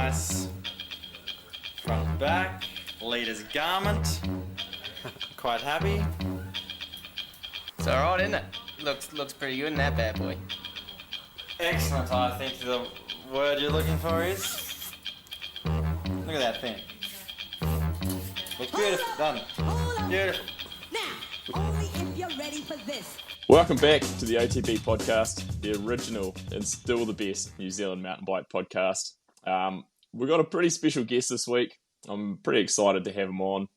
nice front and back, leader's garment. Quite happy. It's alright, isn't it? Looks pretty good in that bad boy. Excellent. I think the word you're looking for is... Look at that thing. Looks beautiful. Done. Beautiful. Now, only if you're ready for this. Welcome back to the ATB podcast, the original and still the best New Zealand mountain bike podcast. We've got a pretty special guest this week. I'm pretty excited to have him on.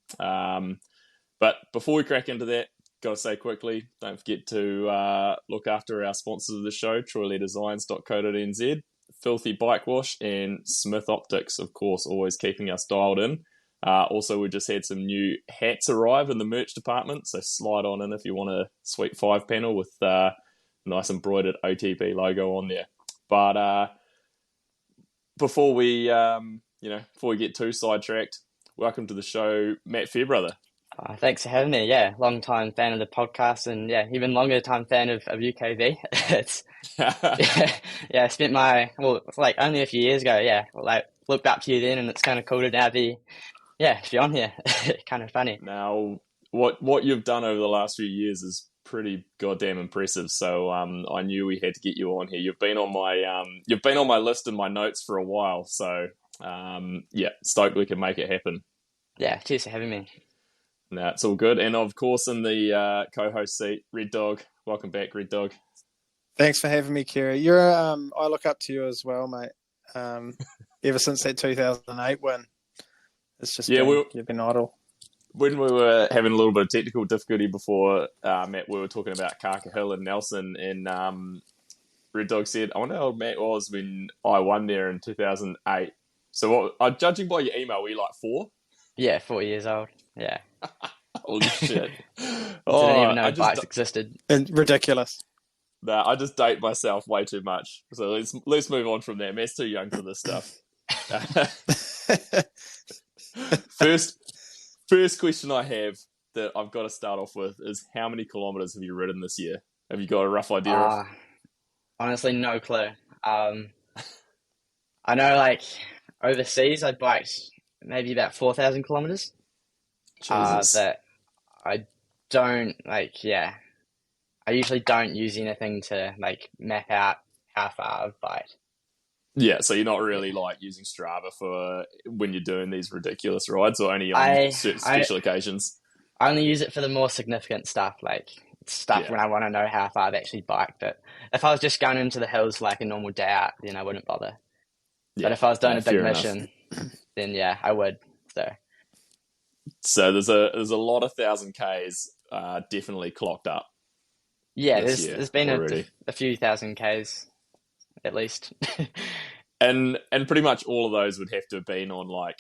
But before we crack into that, got to say quickly, don't forget to look after our sponsors of the show, troyledesigns.co.nz, Filthy Bike Wash, and Smith Optics, of course, always keeping us dialed in. Also, we just had some new hats arrive in the merch department, so slide on in if you want a sweet 5-panel with nice embroidered OTB logo on there. But before we get too sidetracked, welcome to the show, Matt Fairbrother. Thanks for having me. Yeah, long time fan of the podcast, and yeah, even longer time fan of UKV. It's I spent like only a few years ago. Yeah, like looked up to you then, and it's kind of cool to now be on here. Kind of funny. Now, what you've done over the last few years is pretty goddamn impressive. So I knew we had to get you on here. You've been on my list and my notes for a while. So stoked we can make it happen. Yeah, cheers for having me. No, it's all good. And of course, in the co-host seat, Red Dog. Welcome back, Red Dog. Thanks for having me, Kerry. You're I look up to you as well, mate. Ever since that 2008 win, it's just you've been idle. When we were having a little bit of technical difficulty before, Matt, we were talking about Carker Hill and Nelson, and Red Dog said, I wonder how old Matt was when I won there in 2008. So judging by your email, were you like 4? Yeah, 4 years old. Yeah. Holy shit. Didn't even know bikes existed. And ridiculous. Nah, I just date myself way too much. So let's move on from there. Matt's too young for this stuff. First question I have that I've got to start off with is, how many kilometres have you ridden this year? Have you got a rough idea of? Honestly, no clue. I know, like, overseas I biked maybe about 4,000 kilometres. But I don't, I usually don't use anything to, map out how far I've biked. Yeah, so you're not really, using Strava for when you're doing these ridiculous rides, or only on special occasions? I only use it for the more significant stuff, when I want to know how far I've actually biked. But if I was just going into the hills like a normal day out, then I wouldn't bother. Yeah, but if I was doing a big mission, then I would, So there's a lot of 1,000 Ks definitely clocked up. Yeah, there's been a few 1,000 Ks at least. and pretty much all of those would have to have been on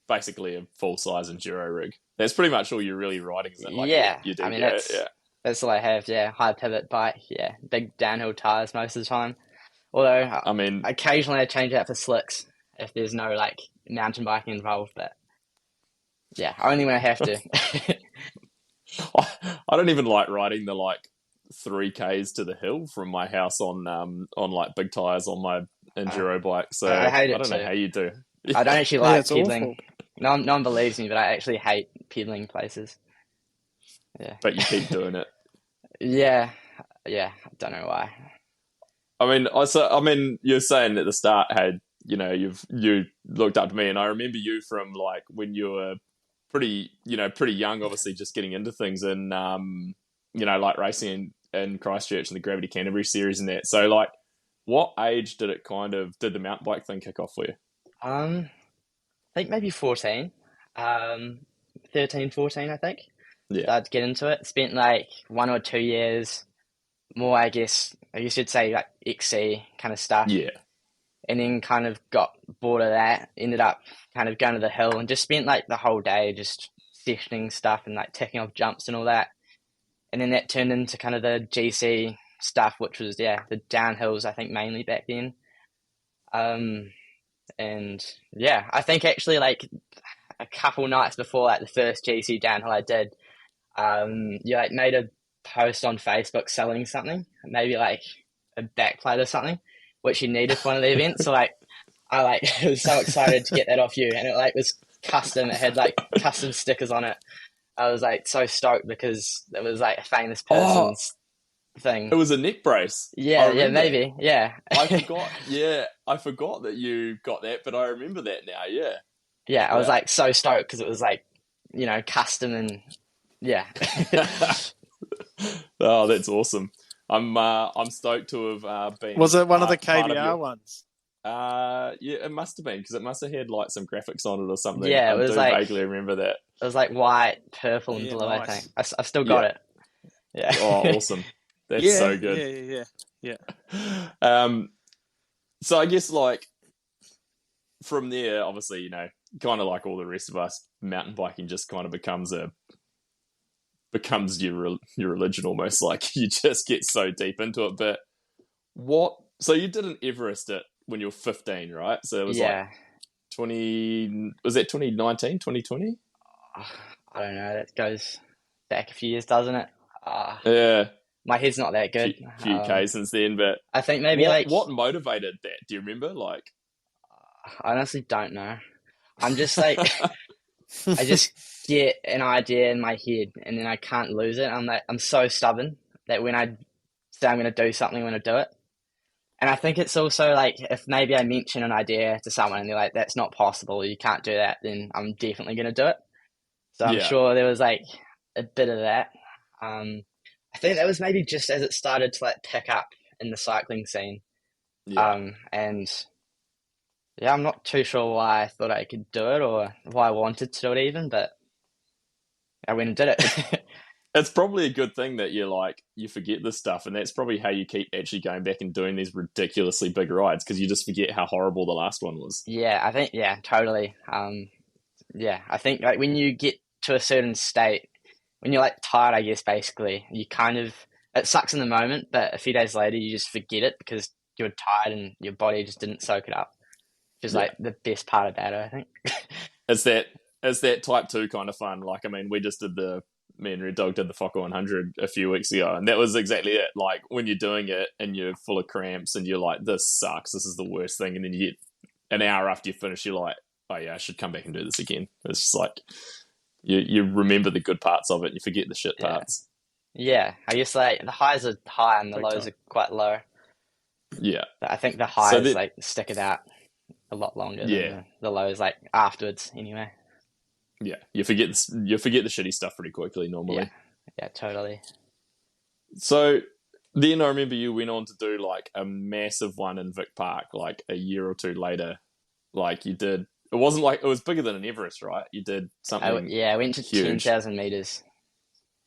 basically a full size enduro rig. That's pretty much all you're really riding, isn't it? You do. I mean, that's all I have. Yeah, high pivot bike. Yeah, big downhill tires most of the time. Although occasionally I change out for slicks if there's no mountain biking involved, but. Yeah, only when I have to. I don't even like riding the 3Ks to the hill from my house on big tires on my enduro bike. So I don't know how you do. I don't actually like pedaling. No one believes me, but I actually hate pedaling places. Yeah, but you keep doing it. Yeah. I don't know why. I mean, you're saying at the start, hey, you looked up to me, and I remember you from when you were pretty young, obviously just getting into things, and racing in Christchurch and the Gravity Canterbury series and that. So what age did the mountain bike thing kick off for you? I think maybe 14, 13, 14, I think. Yeah. Started to get into it. Spent 1 or 2 years more, I guess you'd say XC kind of stuff. Yeah. And then kind of got bored of that, ended up kind of going to the hill and just spent the whole day just sessioning stuff and ticking off jumps and all that. And then that turned into kind of the GC stuff, which was, the downhills, I think mainly back then. I think actually a couple nights before the first GC downhill I did, made a post on Facebook selling something, maybe a backplate or something, which you needed for one of the events. So I like was so excited to get that off you, and it like was custom. It had like custom stickers on it. I was like so stoked because it was like a famous person's thing. It was a neck brace. Yeah, maybe. Yeah. I forgot. Yeah, I forgot that you got that, but I remember that now. Yeah. Yeah, I was like so stoked because it was like, custom and yeah. Oh, that's awesome. I'm stoked to have been. Was it one of the part KBR your- ones? Yeah, it must have been because it must have had like some graphics on it or something. Yeah, it I was do like- vaguely remember that. It was like white, purple, and Yeah, blue. nice. I think I've still got it. Yeah. Oh, awesome! That's so good. Yeah. So I guess like from there, obviously, kind of like all the rest of us, mountain biking just kind of becomes your religion almost. Like you just get so deep into it. But so you did an Everest when you were 15, right? So it was like 20. Was that 2019, 2020? I don't know. That goes back a few years, doesn't it? Yeah. My head's not that good. Few K since then, but I think maybe what motivated that? Do you remember? Like, I honestly don't know. I'm just like, I just get an idea in my head and then I can't lose it. I'm so stubborn that when I say I'm going to do something, I'm going to do it. And I think it's also like, if maybe I mention an idea to someone and they're like, that's not possible, you can't do that, then I'm definitely going to do it. So I'm sure there was like a bit of that. I think that was maybe just as it started to like pick up in the cycling scene. yeah. And yeah, I'm not too sure why I thought I could do it or why I wanted to do it even, but I went and did it. It's probably a good thing that you forget this stuff, and that's probably how you keep actually going back and doing these ridiculously big rides because you just forget how horrible the last one was. Yeah, I think, totally. I think like when you get to a certain state, when you're like tired, I guess, basically, you kind of, it sucks in the moment, but a few days later you just forget it because you're tired and your body just didn't soak it up. Which is like the best part about it, I think. It's that type 2 kind of fun. Like, I mean, me and Red Dog did the Fokker 100 a few weeks ago, and that was exactly it. Like, when you're doing it and you're full of cramps and you're like, this sucks, this is the worst thing, and then you get an hour after you finish, you're like, oh yeah, I should come back and do this again. It's just like, you remember the good parts of it, and you forget the shit parts. Yeah, I guess like the highs are high and the lows are quite low. Yeah. But I think the highs like stick it out a lot longer than the lows, like afterwards anyway. Yeah, you forget the shitty stuff pretty quickly normally. Yeah, totally. So then I remember you went on to do like a massive one in Vic Park, like a year or two later. Like you did, it wasn't like, it was bigger than an Everest, right? You did something I went to 10,000 meters.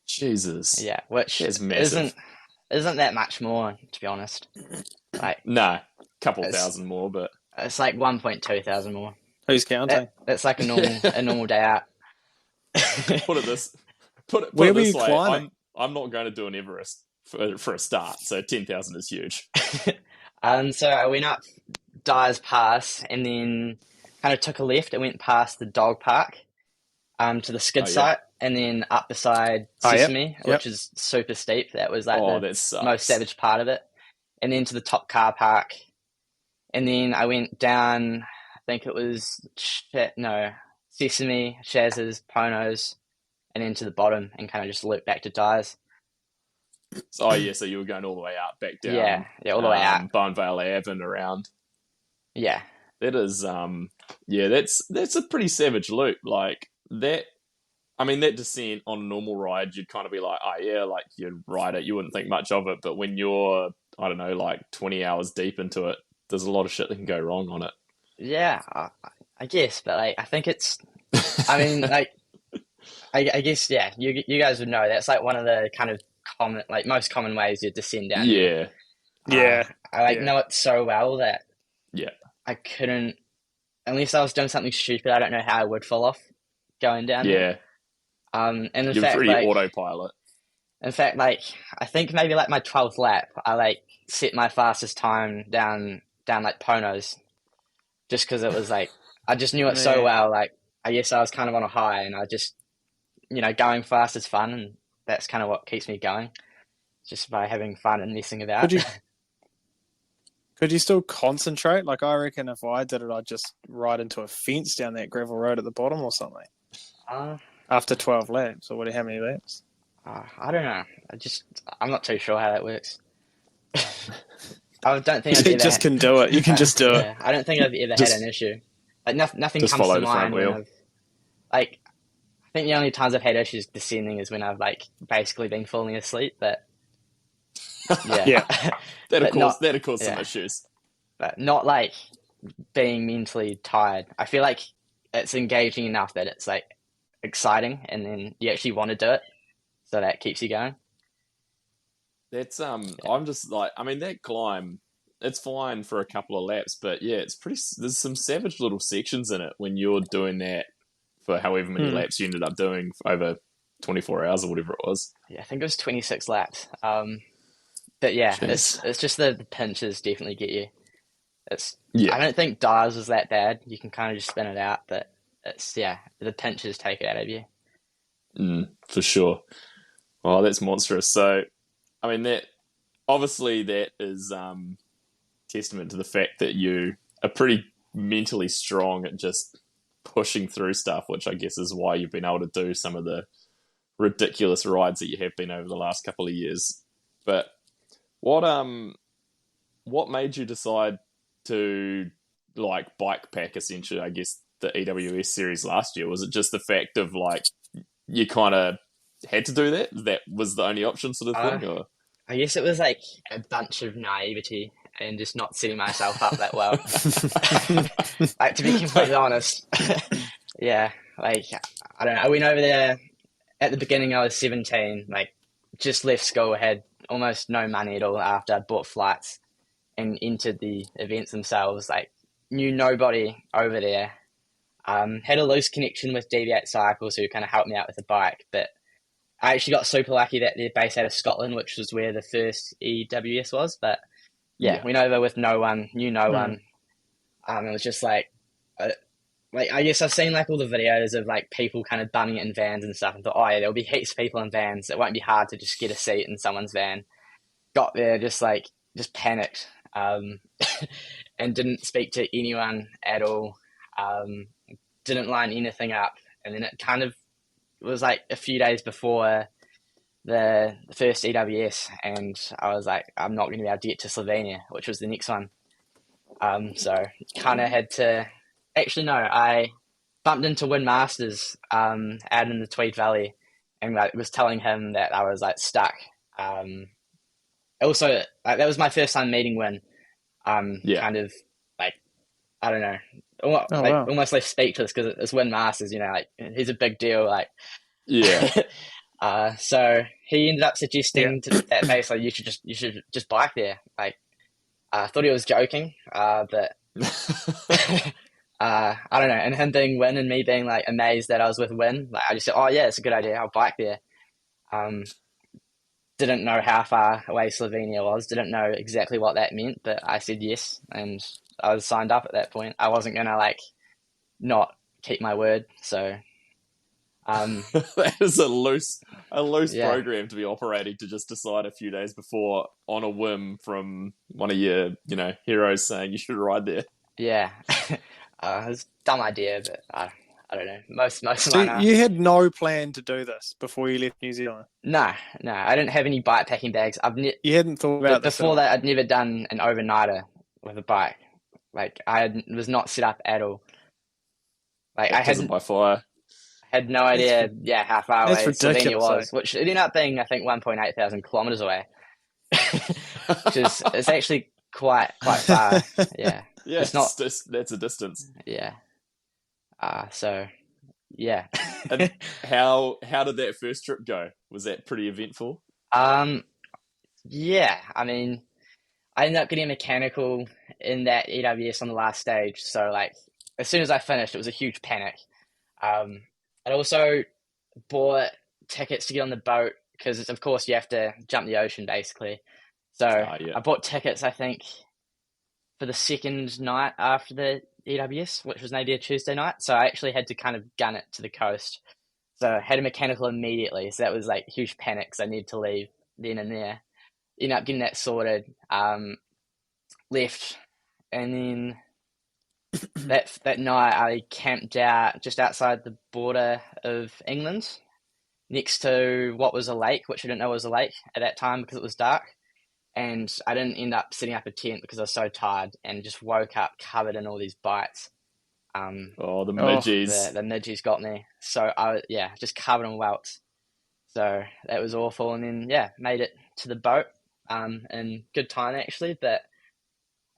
Jesus. Yeah, which massive. isn't that much more, to be honest. Like, nah, couple thousand more, but it's like 1.2 thousand more. Who's counting? That's like a normal day out. Put it this Where were this you way, climbing? I'm not going to do an Everest for a start, so 10,000 is huge. So I went up Dyer's Pass and then kind of took a left and went past the dog park to the skid site and then up beside Sesame, which is super steep. That was like the most savage part of it. And then to the top car park. And then I went down, I think it was, Sesame, Shaz's, Pono's, and then to the bottom and kind of just looped back to Dyer's. So you were going all the way out, back down. Yeah, all the way out. Barnvale Ave and around. Yeah. That is, that's a pretty savage loop. Like that, I mean, that descent on a normal ride, you'd kind of be like, oh yeah, like you'd ride it, you wouldn't think much of it. But when you're, I don't know, like 20 hours deep into it, there's a lot of shit that can go wrong on it. Yeah, I guess, but like, I think it's, I mean, like, I guess, yeah, you guys would know that's like one of the kind of common, like most common ways you descend down. Yeah. I know it so well that yeah, I couldn't, unless I was doing something stupid, I don't know how I would fall off going down there. And in you're fact, pretty like, autopilot. In fact, like, I think maybe like my 12th lap, I like set my fastest time down like Pono's, just because it was like, I just knew it so well. Like, I guess I was kind of on a high, and I just, going fast is fun, and that's kind of what keeps me going, just by having fun and messing about. Could you still concentrate? Like, I reckon if I did it, I'd just ride into a fence down that gravel road at the bottom or something. After 12 laps, or how many laps? I don't know. I'm not too sure how that works. I don't think I've You ever just can do it. You can just do it. I don't think I've ever had an issue. Like nothing just comes follow to the front mind when wheel. I think the only times I've had issues descending is when I've like basically been falling asleep. But yeah, That'll cause some issues. But not like being mentally tired. I feel like it's engaging enough that it's like exciting, and then you actually want to do it, so that keeps you going. That's I'm just like, I mean, that climb, it's fine for a couple of laps, but yeah, it's pretty. There's some savage little sections in it when you're doing that for however many laps you ended up doing over 24 hours or whatever it was. Yeah, I think it was 26 laps. But yeah, it's just the pinches definitely get you. I don't think dives is that bad. You can kind of just spin it out, but the pinches take it out of you. For sure. Oh, that's monstrous. So, I mean, that is testament to the fact that you are pretty mentally strong at just pushing through stuff, which I guess is why you've been able to do some of the ridiculous rides that you have been over the last couple of years. But what made you decide to like bike pack essentially, I guess, the EWS series last year? Was it just the fact of like you kind of had to do that? That was the only option sort of thing? Or? I guess it was like a bunch of naivety and just not setting myself up that well. Like, to be completely honest. Yeah, like, I don't know. I went over there at the beginning. I was 17, like, just left school, had almost no money at all after I bought flights and entered the events themselves. Like, knew nobody over there. Had a loose connection with DB8 Cycles who kind of helped me out with the bike, but I actually got super lucky that they're based out of Scotland, which was where the first EWS was. But yeah, went over with no one, knew no one. It was just like I guess I've seen like all the videos of like people kind of bumming it in vans and stuff, and thought, oh yeah, there'll be heaps of people in vans. It won't be hard to just get a seat in someone's van. Got there, just panicked, and didn't speak to anyone at all. Didn't line anything up, and then it kind of was like a few days before the first EWS, and I was like, I'm not going to be able to get to Slovenia, which was the next one. So kind of had to. Actually, no, I bumped into Win Masters out in the Tweed Valley, and like was telling him that I was like stuck. Also, like, that was my first time meeting Win. Kind of like, I don't know, almost like speechless because it's Win Masters. You know, like he's a big deal. Like, so he ended up suggesting that basically you should just bike there. Like, I thought he was joking, but. I don't know, and him being Win and me being like amazed that I was with Win, like I just said, oh yeah, it's a good idea, I'll bike there. Didn't know how far away Slovenia was, didn't know exactly what that meant, but I said yes, and I was signed up at that point. I wasn't gonna like not keep my word, so that is a loose program to be operating, to just decide a few days before on a whim from one of your heroes saying you should ride there. Yeah. It was a dumb idea, but I don't know. Most so of mine you had no plan to do this before you left New Zealand? No, I didn't have any bike packing bags. You hadn't thought about this before that. I'd never done an overnighter with a bike. Like was not set up at all. Like Baptism by fire. I had no idea. How far away Slovenia was, which it ended up being I think 1,800 kilometers away, which is it's actually quite far. Yeah. Yeah, it's not. That's a distance. Yeah. So, yeah. And how did that first trip go? Was that pretty eventful? Yeah. I mean, I ended up getting a mechanical in that EWS on the last stage. So, like, as soon as I finished, it was a huge panic. I also bought tickets to get on the boat because, of course, you have to jump the ocean, basically. So, I bought tickets, I think, for the second night after the EWS, which was maybe a Tuesday night. So I actually had to kind of gun it to the coast. So I had a mechanical immediately. So that was like huge panic because I needed to leave then and there. Ended up getting that sorted. left, and then that night I camped out just outside the border of England, next to what was a lake, which I didn't know was a lake at that time because it was dark. And I didn't end up setting up a tent because I was so tired, and just woke up covered in all these bites. The midges. The midges got me. So just covered in welts. So that was awful. And then made it to the boat in good time actually. But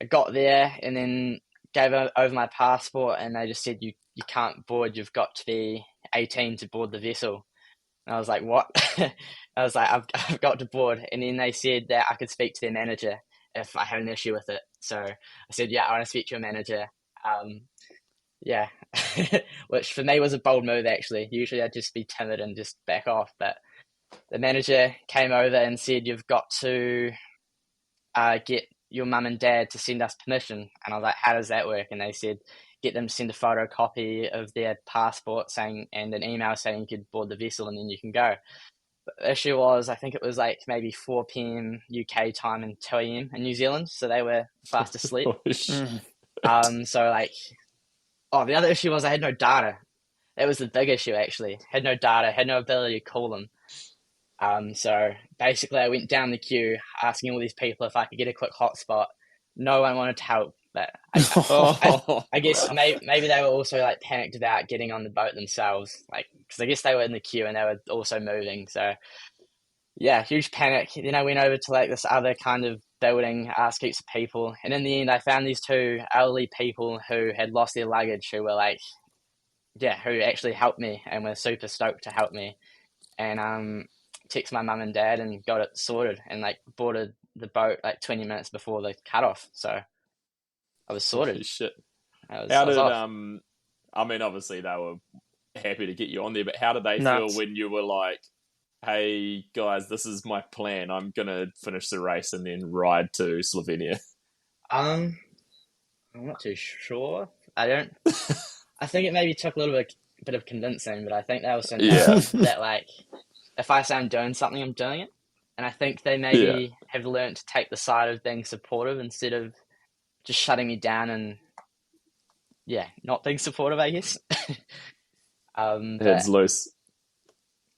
I got there and then gave over my passport, and they just said you can't board. You've got to be 18 to board the vessel. And I was like, what? I was like, I've got to board. And then they said that I could speak to their manager if I had an issue with it. So I said, I want to speak to your manager. Which for me was a bold move, actually. Usually I'd just be timid and just back off. But the manager came over and said, you've got to get your mum and dad to send us permission. And I was like, how does that work? And they said, get them to send a photocopy of their passport and an email saying you could board the vessel, and then you can go. But the issue was, I think it was like maybe 4 p.m. UK time and 2 a.m. in New Zealand, so they were fast asleep. The other issue was I had no data. That was the big issue, actually. Had no data, had no ability to call them. So basically I went down the queue asking all these people if I could get a quick hotspot. No one wanted to help. But I guess maybe they were also like panicked about getting on the boat themselves, like because I guess they were in the queue and they were also moving. So huge panic. Then I went over to like this other kind of building, asked heaps of people, and in the end I found these 2 elderly people who had lost their luggage, who were like, who actually helped me and were super stoked to help me, and text my mum and dad and got it sorted, and like boarded the boat like 20 minutes before the cutoff. So I was sorted. Holy shit. I mean, obviously they were happy to get you on there, but how did they feel when you were like, hey guys, this is my plan. I'm going to finish the race and then ride to Slovenia? I'm not too sure. I think it maybe took a little bit of convincing, but I think they also know that like, if I say I'm doing something, I'm doing it. And I think they maybe have learned to take the side of being supportive instead of just shutting me down and not being supportive, I guess. Heads loose.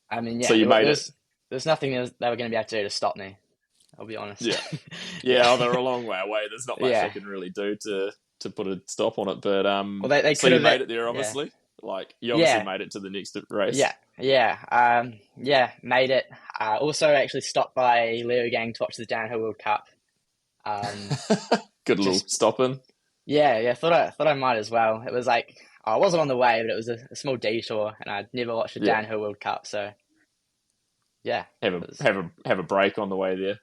I mean, so you made it. There's nothing they were going to be able to do to stop me. I'll be honest. They're a long way away. There's not much they can really do to put a stop on it. But they so you made it there, obviously. Like you obviously made it to the next race. Made it. Also, actually stopped by Leo Gang to watch the Downhill World Cup. Good little stopping. Yeah. Thought I might as well. It was like I wasn't on the way, but it was a small detour, and I'd never watched the Downhill World Cup, so have a break on the way there.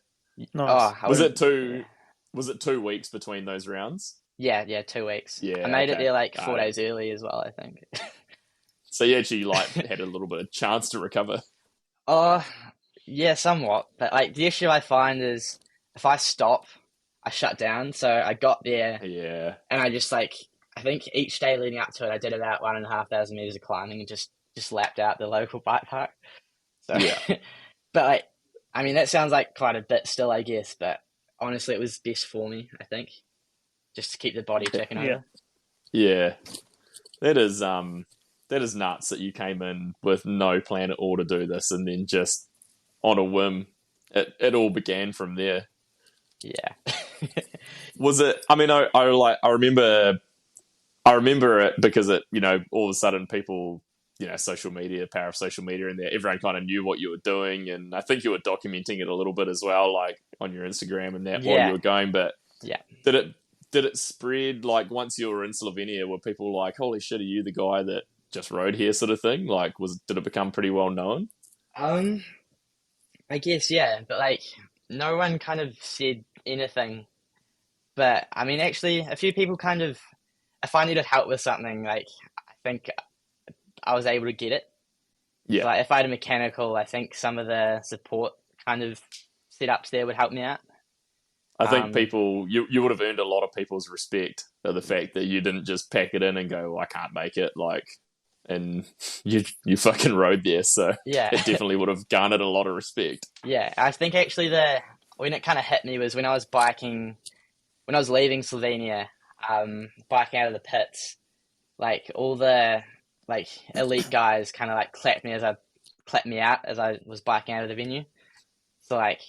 Nice. Was it 2 weeks between those rounds? Yeah, 2 weeks. Yeah, I made it there like 4 days early as well, I think. So you actually had a little bit of chance to recover. Yeah, somewhat. But like the issue I find is if I stop, I shut down. So I got there, and I just I think each day leading up to it, I did about 1,500 meters of climbing and just lapped out the local bike park. So, but I mean that sounds like quite a bit still, I guess. But honestly, it was best for me, I think, just to keep the body ticking over. Yeah, that is nuts that you came in with no plan at all to do this, and then just on a whim, it all began from there. Yeah. Was it? I mean, I remember it because it, all of a sudden people, social media, power of social media, and everyone kind of knew what you were doing, and I think you were documenting it a little bit as well, like on your Instagram and that while you were going. But did it spread like once you were in Slovenia? Were people like, "Holy shit, are you the guy that just rode here," sort of thing? Like, did it become pretty well known? I guess but like no one kind of said anything. But I mean, actually, a few people kind of, if I needed help with something, like I think I was able to get it. Yeah. So, like if I had a mechanical, I think some of the support kind of setups there would help me out. I think people, you would have earned a lot of people's respect of the fact that you didn't just pack it in and go, I can't make it, and you fucking rode there. So it definitely would have garnered a lot of respect. Yeah, I think actually when it kind of hit me was when I was biking when I was leaving Slovenia, biking out of the pits, like all the like elite guys kind of like clapped me out as I was biking out of the venue. So like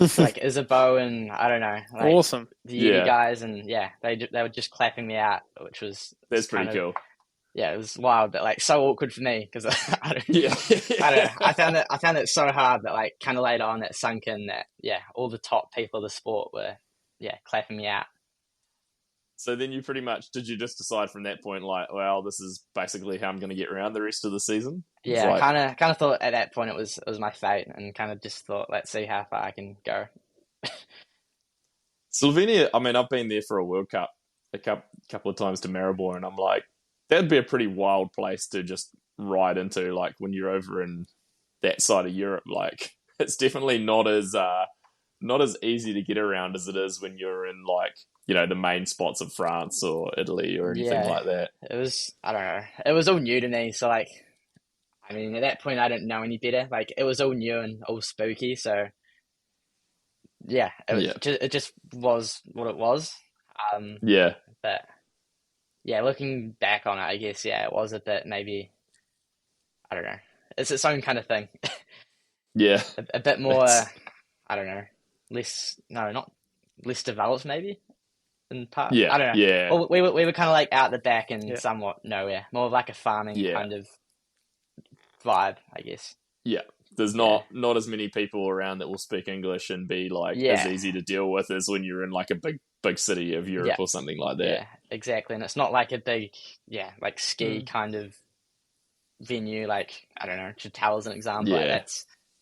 Isabeau and I don't know, like Awesome. the Yeti guys, and yeah, they were just clapping me out, which was That's pretty cool. Yeah, it was wild, but like so awkward for me because I don't know. I found it so hard that like kind of later on that sunk in that all the top people of the sport were clapping me out. So then you pretty much, did you just decide from that point, like, well, this is basically how I'm going to get around the rest of the season? Yeah, I kind of thought at that point it was my fate, and kind of just thought, let's see how far I can go. Slovenia, I mean, I've been there for a World Cup a couple of times to Maribor, and I'm like, that'd be a pretty wild place to just ride into, like when you're over in that side of Europe. Like, it's definitely not as easy to get around as it is when you're in like, you know, the main spots of France or Italy or anything like that. It was, I don't know, it was all new to me. So like, I mean, at that point I didn't know any better. Like it was all new and all spooky. So yeah, it just was what it was. But yeah, looking back on it, I guess, it was a bit maybe, I don't know, it's its own kind of thing. Yeah. A bit more, I don't know, not less developed maybe. Part. Yeah, I don't know. Yeah. Well, we were kind of like out the back and somewhat nowhere, more of like a farming kind of vibe, I guess. Yeah, there's not as many people around that will speak English and be like as easy to deal with as when you're in like a big city of Europe or something like that. Yeah, exactly. And it's not like a big like ski kind of venue. Like I don't know, Chatel is an example. Yeah, like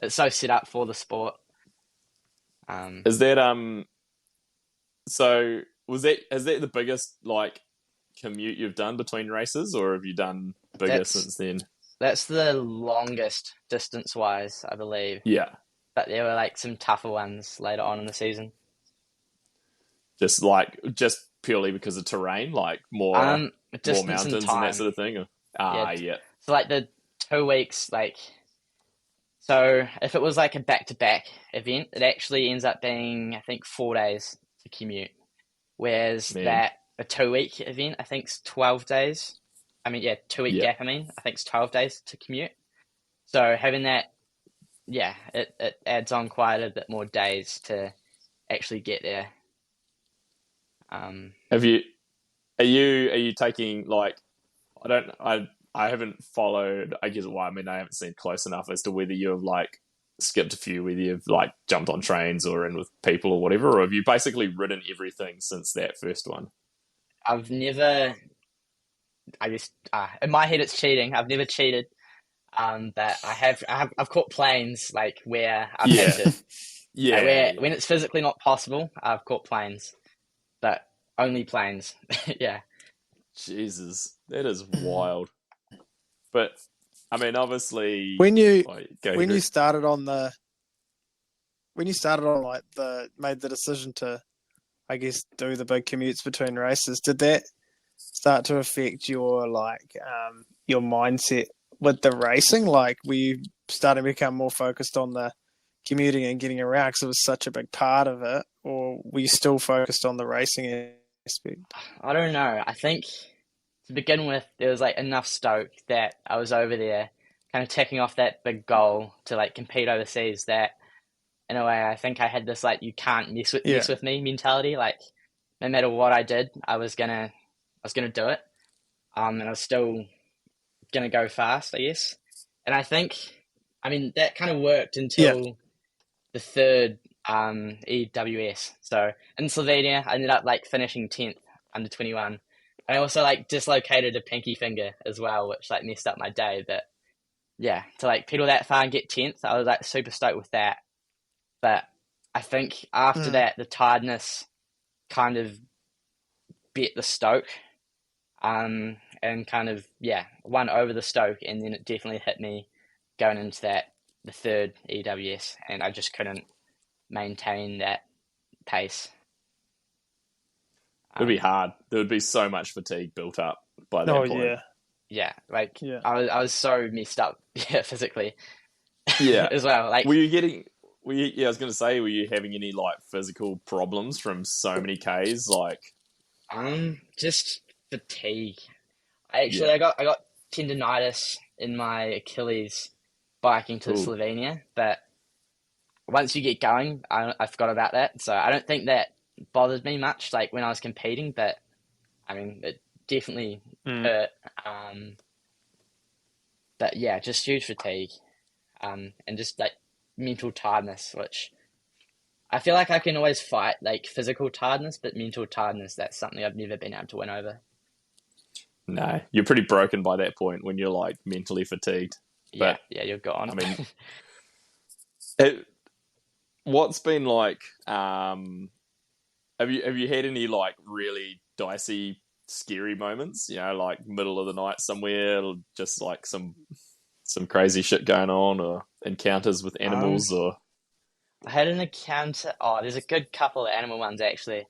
it's so set up for the sport. Is that so? Is that the biggest like commute you've done between races, or have you done bigger since then? That's the longest distance wise, I believe. Yeah, but there were like some tougher ones later on in the season. Just purely because of terrain, like more mountains and that sort of thing. So like the 2 weeks, like so if it was like a back-to-back event, it actually ends up being I think 4 days to commute. Whereas that a 2-week event, I think, is 12 days. I mean, 2-week gap, I think it's 12 days to commute. So having that, it adds on quite a bit more days to actually get there. Are you taking like, I haven't followed, I guess why, I mean, I haven't seen close enough as to whether you have like skipped a few, whether you've like jumped on trains or in with people or whatever, or have you basically ridden everything since that first one? I've never, I guess in my head it's cheating. I've never cheated, but I've caught planes like where I've had to, where when it's physically not possible, I've caught planes, but only planes. Jesus, that is wild. But I mean, obviously, when you started on made the decision to, I guess, do the big commutes between races, did that start to affect your your mindset with the racing? Like, were you starting to become more focused on the commuting and getting around because it was such a big part of it, or were you still focused on the racing aspect? I don't know. I think to begin with, there was like enough stoke that I was over there kind of ticking off that big goal to like compete overseas that in a way I think I had this like you can't mess with me mentality. Like no matter what I did, I was gonna do it. And I was still gonna go fast, I guess. And I think that kind of worked until the third EWS. So in Slovenia I ended up like finishing 10th under 21. I also like dislocated a pinky finger as well, which like messed up my day. But to like pedal that far and get 10th, I was like super stoked with that. But I think after that, the tiredness kind of bit the stoke, and kind of won over the stoke, and then it definitely hit me going into the third EWS, and I just couldn't maintain that pace. It would be hard. There would be so much fatigue built up by that point. I was so messed up physically. Yeah. As well. Like, were you getting I was going to say, were you having any like physical problems from so many Ks? Like, Just fatigue. I actually, yeah, I got tendonitis in my Achilles biking to ooh, Slovenia, but once you get going, I forgot about that. So I don't think that bothered me much, like when I was competing, but I mean, it definitely Mm. hurt. But yeah, just huge fatigue, and just like mental tiredness, which I feel like I can always fight like physical tiredness, but mental tiredness, that's something I've never been able to win over. no, you're pretty broken by that point when you're like mentally fatigued. Yeah, But yeah, you're gone. I mean, it, what's been like? Have you had any like really dicey, scary moments? You know, like middle of the night somewhere, or just like some crazy shit going on, or encounters with Um, animals, or I had an encounter. Oh, there's a good couple of animal ones actually,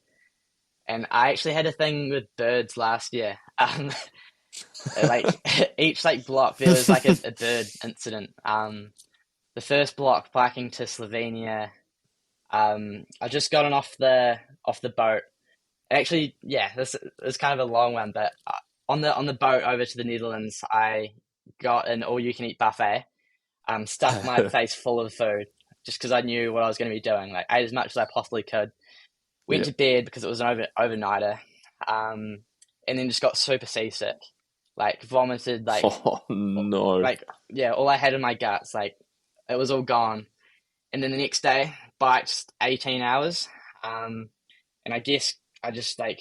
and I actually had a thing with birds last year. Like each like block there was like a bird incident. The first block biking to Slovenia. I just gotten off the boat. Actually, yeah, this is kind of a long one, but on the boat over to the Netherlands, I got an all-you-can-eat buffet. Stuffed my face full of food just because I knew what I was going to be doing. Like, ate as much as I possibly could. Went yeah. to bed because it was an overnighter, and then just got super seasick. Like vomited, Oh no. like yeah, all I had in my guts, like it was all gone. And then the next day, biked 18 hours. And I guess I just like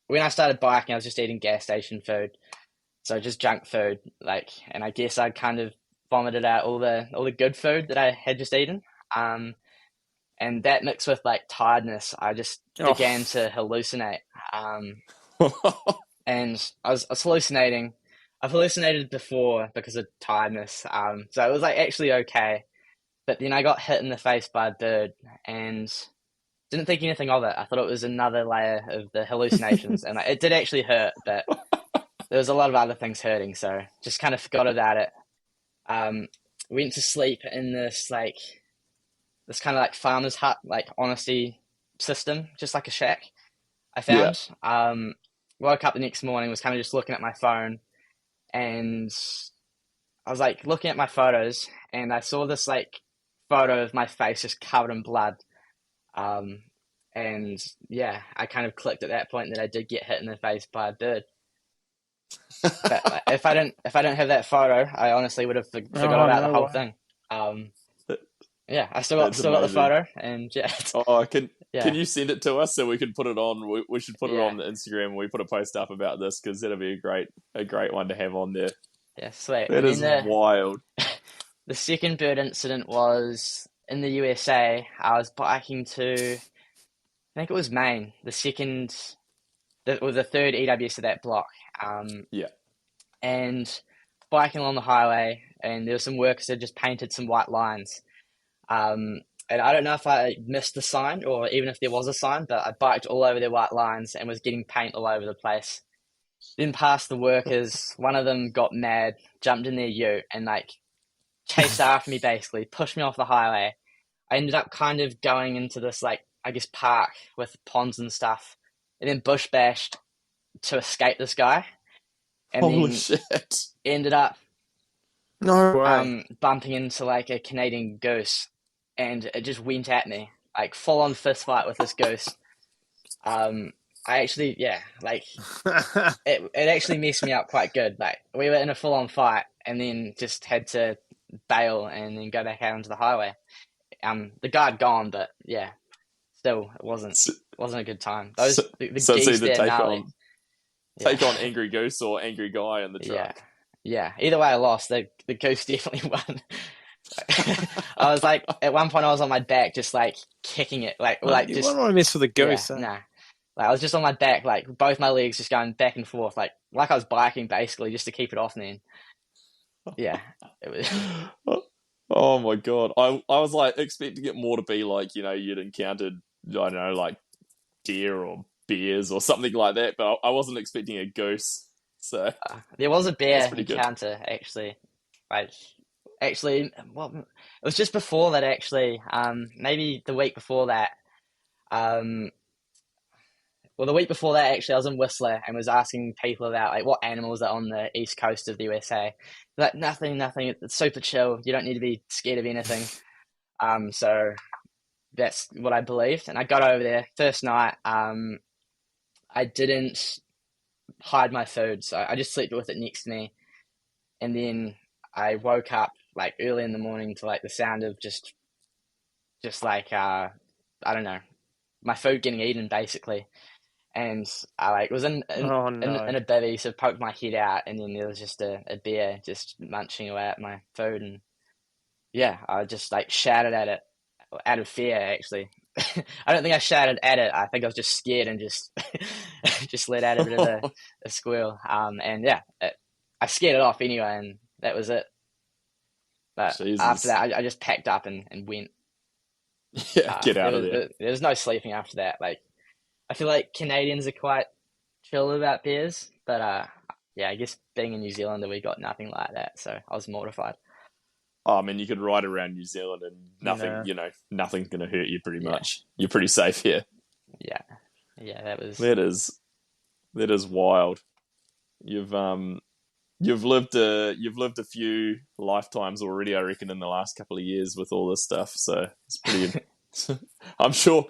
when I started biking, I was just eating gas station food, so just junk food. Like, and I guess I kind of vomited out all the good food that I had just eaten. Um, and that mixed with like tiredness, I just Oh, began to hallucinate. Um, and I was hallucinating. I've hallucinated before because of tiredness. So it was like actually okay. But then I got hit in the face by a bird and didn't think anything of it. I thought it was another layer of the hallucinations, and like, it did actually hurt, but there was a lot of other things hurting, so just kind of forgot about it. Um, Went to sleep in this kind of like farmer's hut, like honesty system, just like a shack I Yeah. found. Woke up the next morning, was kind of just looking at my phone, and I was like looking at my photos, and I saw this like photo of my face just covered in blood. Um, and yeah, I kind of clicked at that point that I did get hit in the face by a bird. But like, if I didn't have that photo, I honestly would have forgot oh about the no whole way. thing. Um, yeah, I That's still got the amazing. photo, and yeah, Oh, can yeah, you send it to us so we can put it on? We should put it yeah, on the Instagram. We put a post up about this because that'll be a great one to have on there. yeah, sweet. That And then is wild. the second bird incident was in the USA. I was biking to, I think it was Maine. The third EWS of that block. Yeah. And biking along the highway, and there were some workers that just painted some white lines. And I don't know if I missed the sign or even if there was a sign, but I biked all over their white lines and was getting paint all over the place. Then past the workers, one of them got mad, jumped in their ute, and like chased after me basically, pushed me off the highway. I ended up kind of going into this like I guess park with ponds and stuff, and then bush bashed to escape this guy, and Holy then shit. ended up No way. bumping into like a Canadian goose, and it just went at me like full on fist fight with this goose. I actually yeah like it actually messed me up quite good. Like we were in a full on fight, and then just had to bail and then go back out onto the highway. The guy had gone, but yeah, still So, wasn't a good time. so, The so it's geese either there gnarly. Yeah. take on angry goose or angry guy in the Yeah, truck. yeah. Either way, I lost. The goose definitely won. I was like, at one point, I was on my back, just like kicking it, You just wouldn't want to mess with a yeah, goose, eh? nah. Like I was just on my back, like both my legs just going back and forth, like I was biking basically, just to keep it off. And then yeah, it was Oh my god. I was like expecting it more to be like, you'd encountered, I don't know, like deer or bears or something like that, but I wasn't expecting a goose. So there was a that's bear pretty good. encounter actually, like actually, well, it was just before that actually. Maybe the week before that. Um, well, the week before that actually, I was in Whistler and was asking people about like what animals are on the east coast of the USA. Like nothing, nothing. It's super chill. You don't need to be scared of anything. So that's what I believed, and I got over there first night. I didn't hide my food, so I just slept with it next to me, and then I woke up like early in the morning to like the sound of just like I don't know, my food getting eaten basically, and I like was Oh no. in a bivvy, so poked my head out, and then there was just a bear just munching away at my food, and yeah, I just like shouted at it out of fear actually. I don't think I shouted at it. I think I was just scared and just just let out a bit of a squeal. And yeah, I scared it off anyway, and that was it. But after Jesus. that, I just packed up and went. Yeah, get out of there. There was no sleeping after that. Like I feel like Canadians are quite chill about bears, but yeah, I guess being in New Zealand, we got nothing like that, so I was mortified. Oh, I mean, you could ride around New Zealand and nothing, Yeah. nothing's going to hurt you pretty Yeah. much. You're pretty safe here. Yeah, yeah, that was. That is wild. You've lived a few lifetimes already, I reckon, in the last couple of years with all this stuff. So it's pretty. I'm sure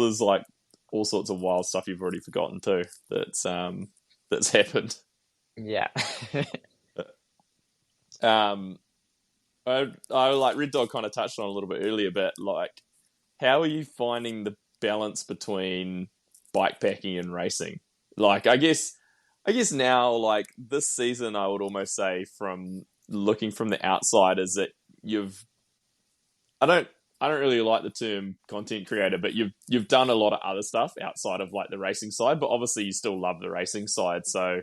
there's like all sorts of wild stuff you've already forgotten too. That's happened. Yeah. I like Red Dog kind of touched on a little bit earlier, but like, how are you finding the balance between bikepacking and racing? Like, I guess now, like this season, I would almost say from looking from the outside is that I don't really like the term content creator, but you've done a lot of other stuff outside of like the racing side, but obviously you still love the racing side. So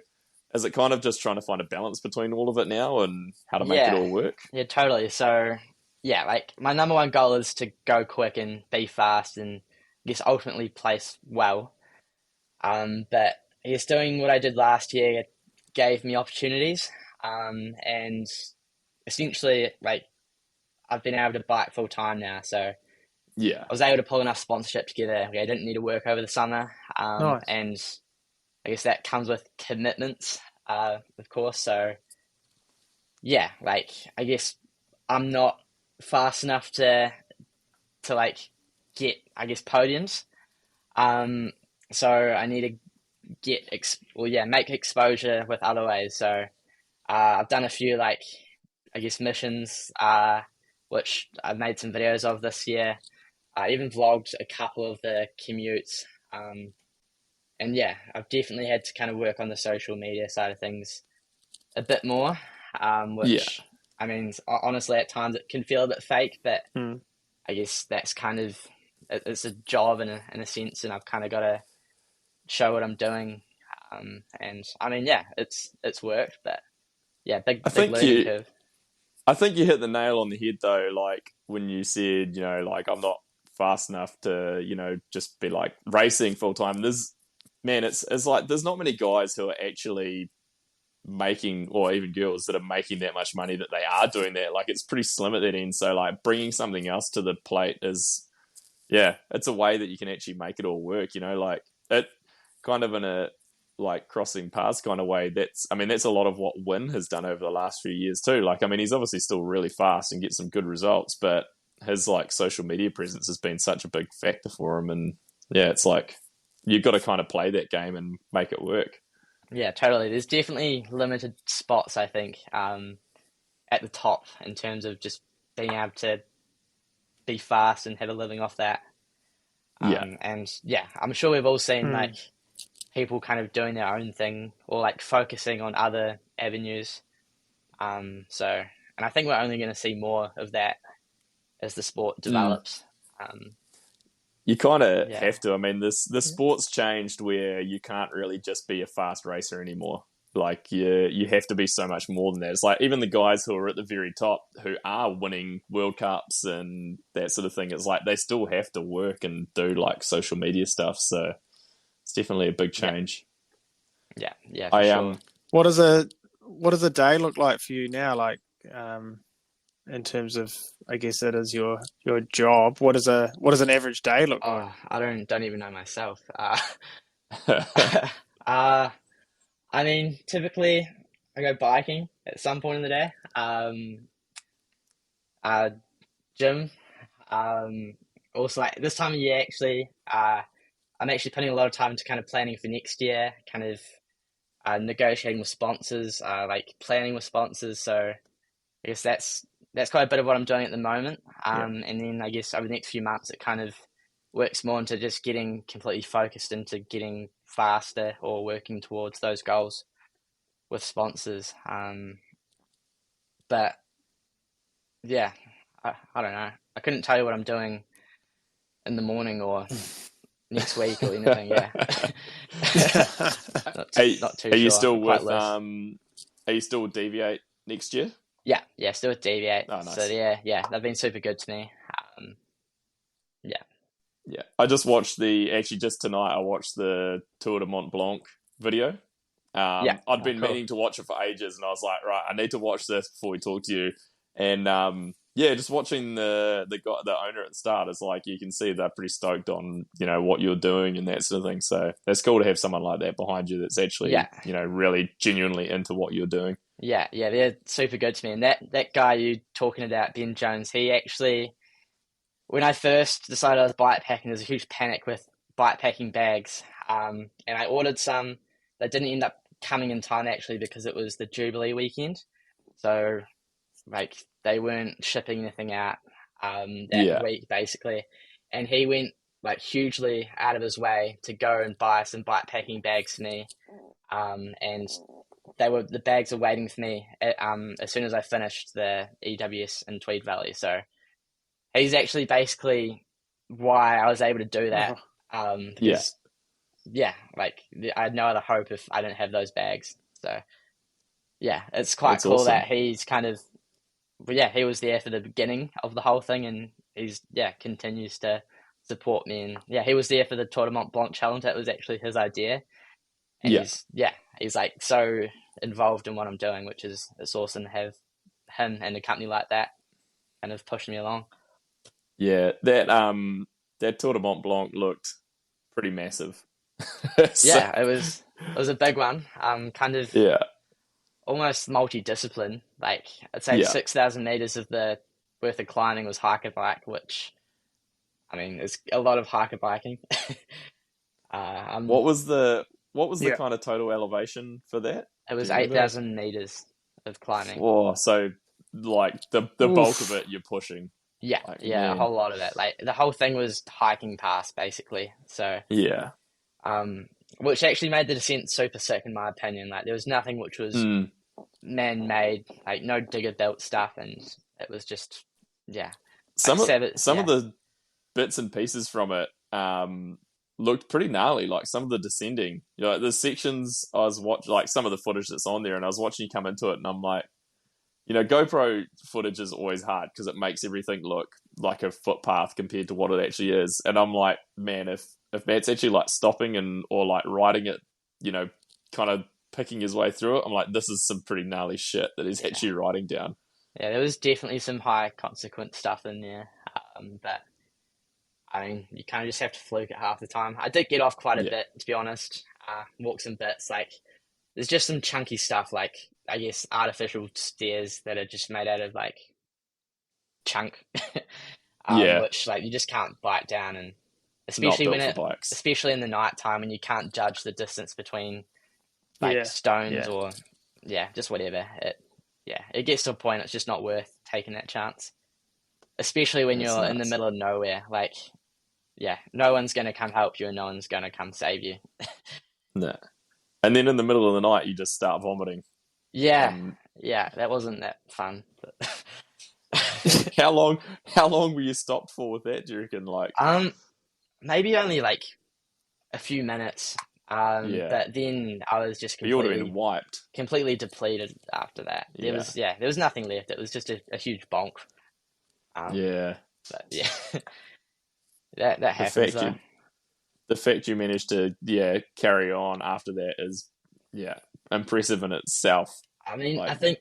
is it kind of just trying to find a balance between all of it now and how to make it all work? Yeah, totally. So, yeah, like my number one goal is to go quick and be fast and I guess ultimately place well. But I guess doing what I did last year gave me opportunities. And essentially, like I've been able to bike full time now. So I Yeah. was able to pull enough sponsorship together. I didn't need to work over the summer. Nice. And I guess that comes with commitments, of course. So yeah, like I guess I'm not fast enough to like get podiums. So I need to make exposure with other ways. So I've done a few like I guess missions, which I've made some videos of this year. I even vlogged a couple of the commutes. And yeah, I've definitely had to kind of work on the social media side of things a bit more, which I mean, honestly, at times it can feel a bit fake, but I guess that's kind of it's a job in a sense, and I've kind of got to show what I'm doing. And I mean, yeah, it's worked, but yeah, big learning curve. I think you hit the nail on the head though, like when you said, like I'm not fast enough to, just be like racing full time. It's like there's not many guys who are actually making, or even girls that are making that much money that they are doing that. Like it's pretty slim at that end. So like bringing something else to the plate is, it's a way that you can actually make it all work. Like it kind of in a like crossing paths kind of way. That's a lot of what Win has done over the last few years too. Like he's obviously still really fast and gets some good results, but his like social media presence has been such a big factor for him. And yeah, it's like you've got to kind of play that game and make it work. Yeah, totally. There's definitely limited spots, I think, at the top in terms of just being able to be fast and have a living off that. And yeah, I'm sure we've all seen like people kind of doing their own thing or like focusing on other avenues. And I think we're only going to see more of that as the sport develops. You kind of have to. The sport's changed where you can't really just be a fast racer anymore. Like you have to be so much more than that. It's like even the guys who are at the very top who are winning World Cups and that sort of thing, it's like they still have to work and do like social media stuff. So it's definitely a big change. For sure. What does a day look like for you now? Like, in terms of, I guess it is your job. What does an average day look like? Oh, I don't even know myself. Uh, I mean, typically I go biking at some point in the day. Uh, Gym. Um, Also like this time of year, actually, I'm actually putting a lot of time into kind of planning for next year, kind of negotiating with sponsors, like planning with sponsors. So I guess that's quite a bit of what I'm doing at the moment. And then I guess over the next few months, it kind of works more into just getting completely focused into getting faster or working towards those goals with sponsors. But yeah, I don't know. I couldn't tell you what I'm doing in the morning or next week or anything. Yeah, not too Are you sure. still I'm quite with loose. Are you still with Deviate next year? Yeah, still with Deviate. Oh, So nice. yeah, they've been super good to me. Yeah, Yeah, I just watched just tonight. I watched the Tour de Mont Blanc video. yeah, I'd been cool. meaning to watch it for ages, and I was like, right, I need to watch this before we talk to you. And yeah, just watching the guy, the owner at the start, is like you can see they're pretty stoked on what you're doing and that sort of thing. So that's cool to have someone like that behind you that's actually Yeah, really genuinely into what you're doing. yeah, they're super good to me. And that guy you talking about, Ben Jones, he actually, when I first decided I was bikepacking, there was a huge panic with bikepacking bags. And I ordered some that didn't end up coming in time actually because it was the Jubilee weekend. So like they weren't shipping anything out that Yeah, week basically. And he went like hugely out of his way to go and buy some bikepacking bags for me. And the bags are waiting for me as soon as I finished the EWS in Tweed Valley. So he's actually basically why I was able to do that. yeah, Because yeah, like I had no other hope if I didn't have those bags. So yeah, it's quite that's cool awesome. that he's kind of, but yeah, he was there for the beginning of the whole thing, and he's continues to support me, and yeah, he was there for the Tour de Mont Blanc challenge. That was actually his idea, and Yeah, he's like so involved in what I'm doing, which is it's awesome to have him and a company like that kind of pushing me along. yeah. That Tour de Mont Blanc looked pretty massive. So, Yeah, it was a big one. Kind of yeah, almost multi-discipline. Like I'd say yeah. 6,000 meters of the worth of climbing was hiker bike, which I mean is a lot of hiker biking. What was the Yeah, kind of total elevation for that? it Do was you remember? 8,000 meters of climbing. Oh, so like the bulk of Oof. it you're pushing. Yeah, Like, a man. whole lot of it. Like the whole thing was hiking past basically. So, Yeah. um, which actually made the descent super sick in my opinion. Like there was nothing which was Mm. man-made, like no digger built stuff, and it was just yeah, like Some of seven. some of Yeah, the bits and pieces from it looked pretty gnarly. Like some of the descending, the sections I was watching, like some of the footage that's on there, and I was watching you come into it, and I'm like, GoPro footage is always hard because it makes everything look like a footpath compared to what it actually is. And I'm like, man, if Matt's actually like stopping or like riding it, kind of picking his way through it, I'm like, this is some pretty gnarly shit that he's yeah, actually riding down. there was definitely some high consequence stuff in there. But I mean, you kind of just have to fluke it half the time. I did get off quite a Yeah. bit, to be honest. Walk some bits. Like, there's just some chunky stuff, like, I guess, artificial stairs that are just made out of, like, chunk, Yeah. which, like, you just can't bite down. And Not especially built for bikes. especially in the night time when you can't judge the distance between, like, Yeah, stones yeah, or, just whatever. It gets to a point it's just not worth taking that chance. Especially when That's you're in the nuts. middle of nowhere. Like, no one's going to come help you and no one's going to come save you. No. And then in the middle of the night, you just start vomiting. Yeah, And that wasn't that fun. But how long were you stopped for with that? Do you reckon? Like, maybe only like a few minutes. yeah, But then I was just you would have been wiped. completely depleted after that. Yeah, There was nothing left. It was just a huge bonk. Um, yeah. but yeah, that The happens fact though. you managed to carry on after that is impressive in itself. I mean, I Like, think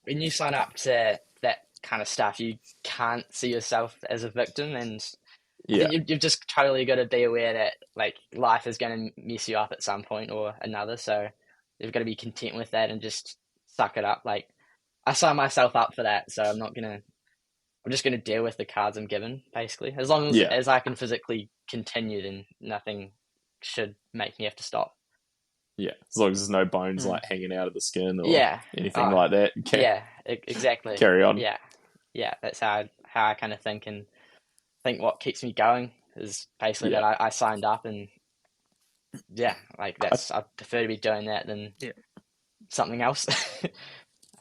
when you sign up to that kind of stuff, you can't see yourself as a victim, and I Yeah, think you've just totally got to be aware that like life is going to mess you up at some point or another. So you've got to be content with that and just suck it up. Like I sign myself up for that, so I'm just gonna deal with the cards I'm given, basically. As long yeah, as I can physically continue, then nothing should make me have to stop. yeah. As long as there's no bones Mm. like hanging out of the skin or Yeah. anything like that, Yeah. Exactly. carry on. Yeah. Yeah. That's how I kind of think, and think what keeps me going is basically Yeah, that I signed up, and yeah, like I prefer to be doing that than Yeah. something else. I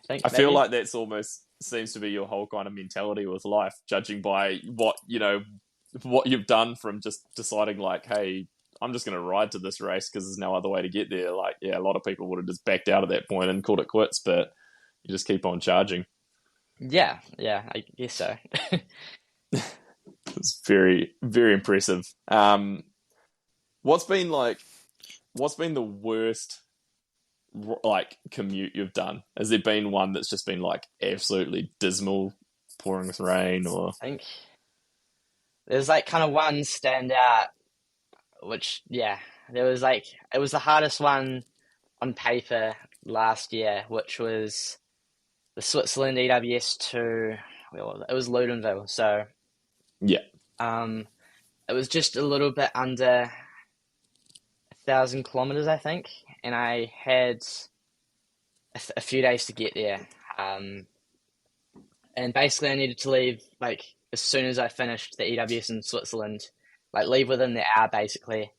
think I feel maybe. like that's almost seems to be your whole kind of mentality with life, judging by what you've done from just deciding like, hey, I'm just going to ride to this race because there's no other way to get there. Like, yeah, a lot of people would have just backed out at that point and called it quits, but you just keep on charging. Yeah. Yeah. I guess so. It's very, very impressive. What's been the worst like commute you've done? Has there been one that's just been like absolutely dismal, pouring with rain, or I think there's like kind of one standout, which yeah, there was like it was the hardest one on paper last year, which was the Switzerland EWS to, well, it was Ludenville. So yeah, um, it was just a little bit under 1,000 kilometers, I think, and I had a few days to get there. And basically, I needed to leave like as soon as I finished the EWS in Switzerland, like leave within the hour basically,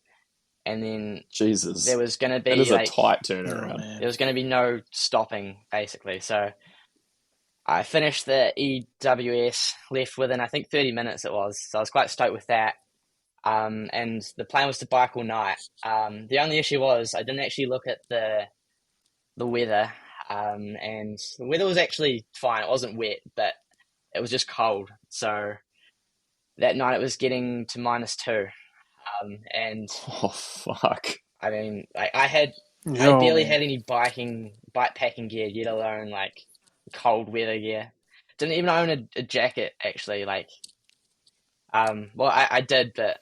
and then Jesus, there was going to that be is a like tight Oh, turnaround. man. there was going to be no stopping basically. So I finished the EWS, left within I think 30 minutes it was. So I was quite stoked with that. And the plan was to bike all night. The only issue was I didn't actually look at the weather. And the weather was actually fine. It wasn't wet, but it was just cold. So that night it was getting to -2. And Oh fuck! I mean, like I Oh, barely man. had any bike packing gear, let alone like cold weather gear. Didn't even own a jacket actually. Like, well, I did, but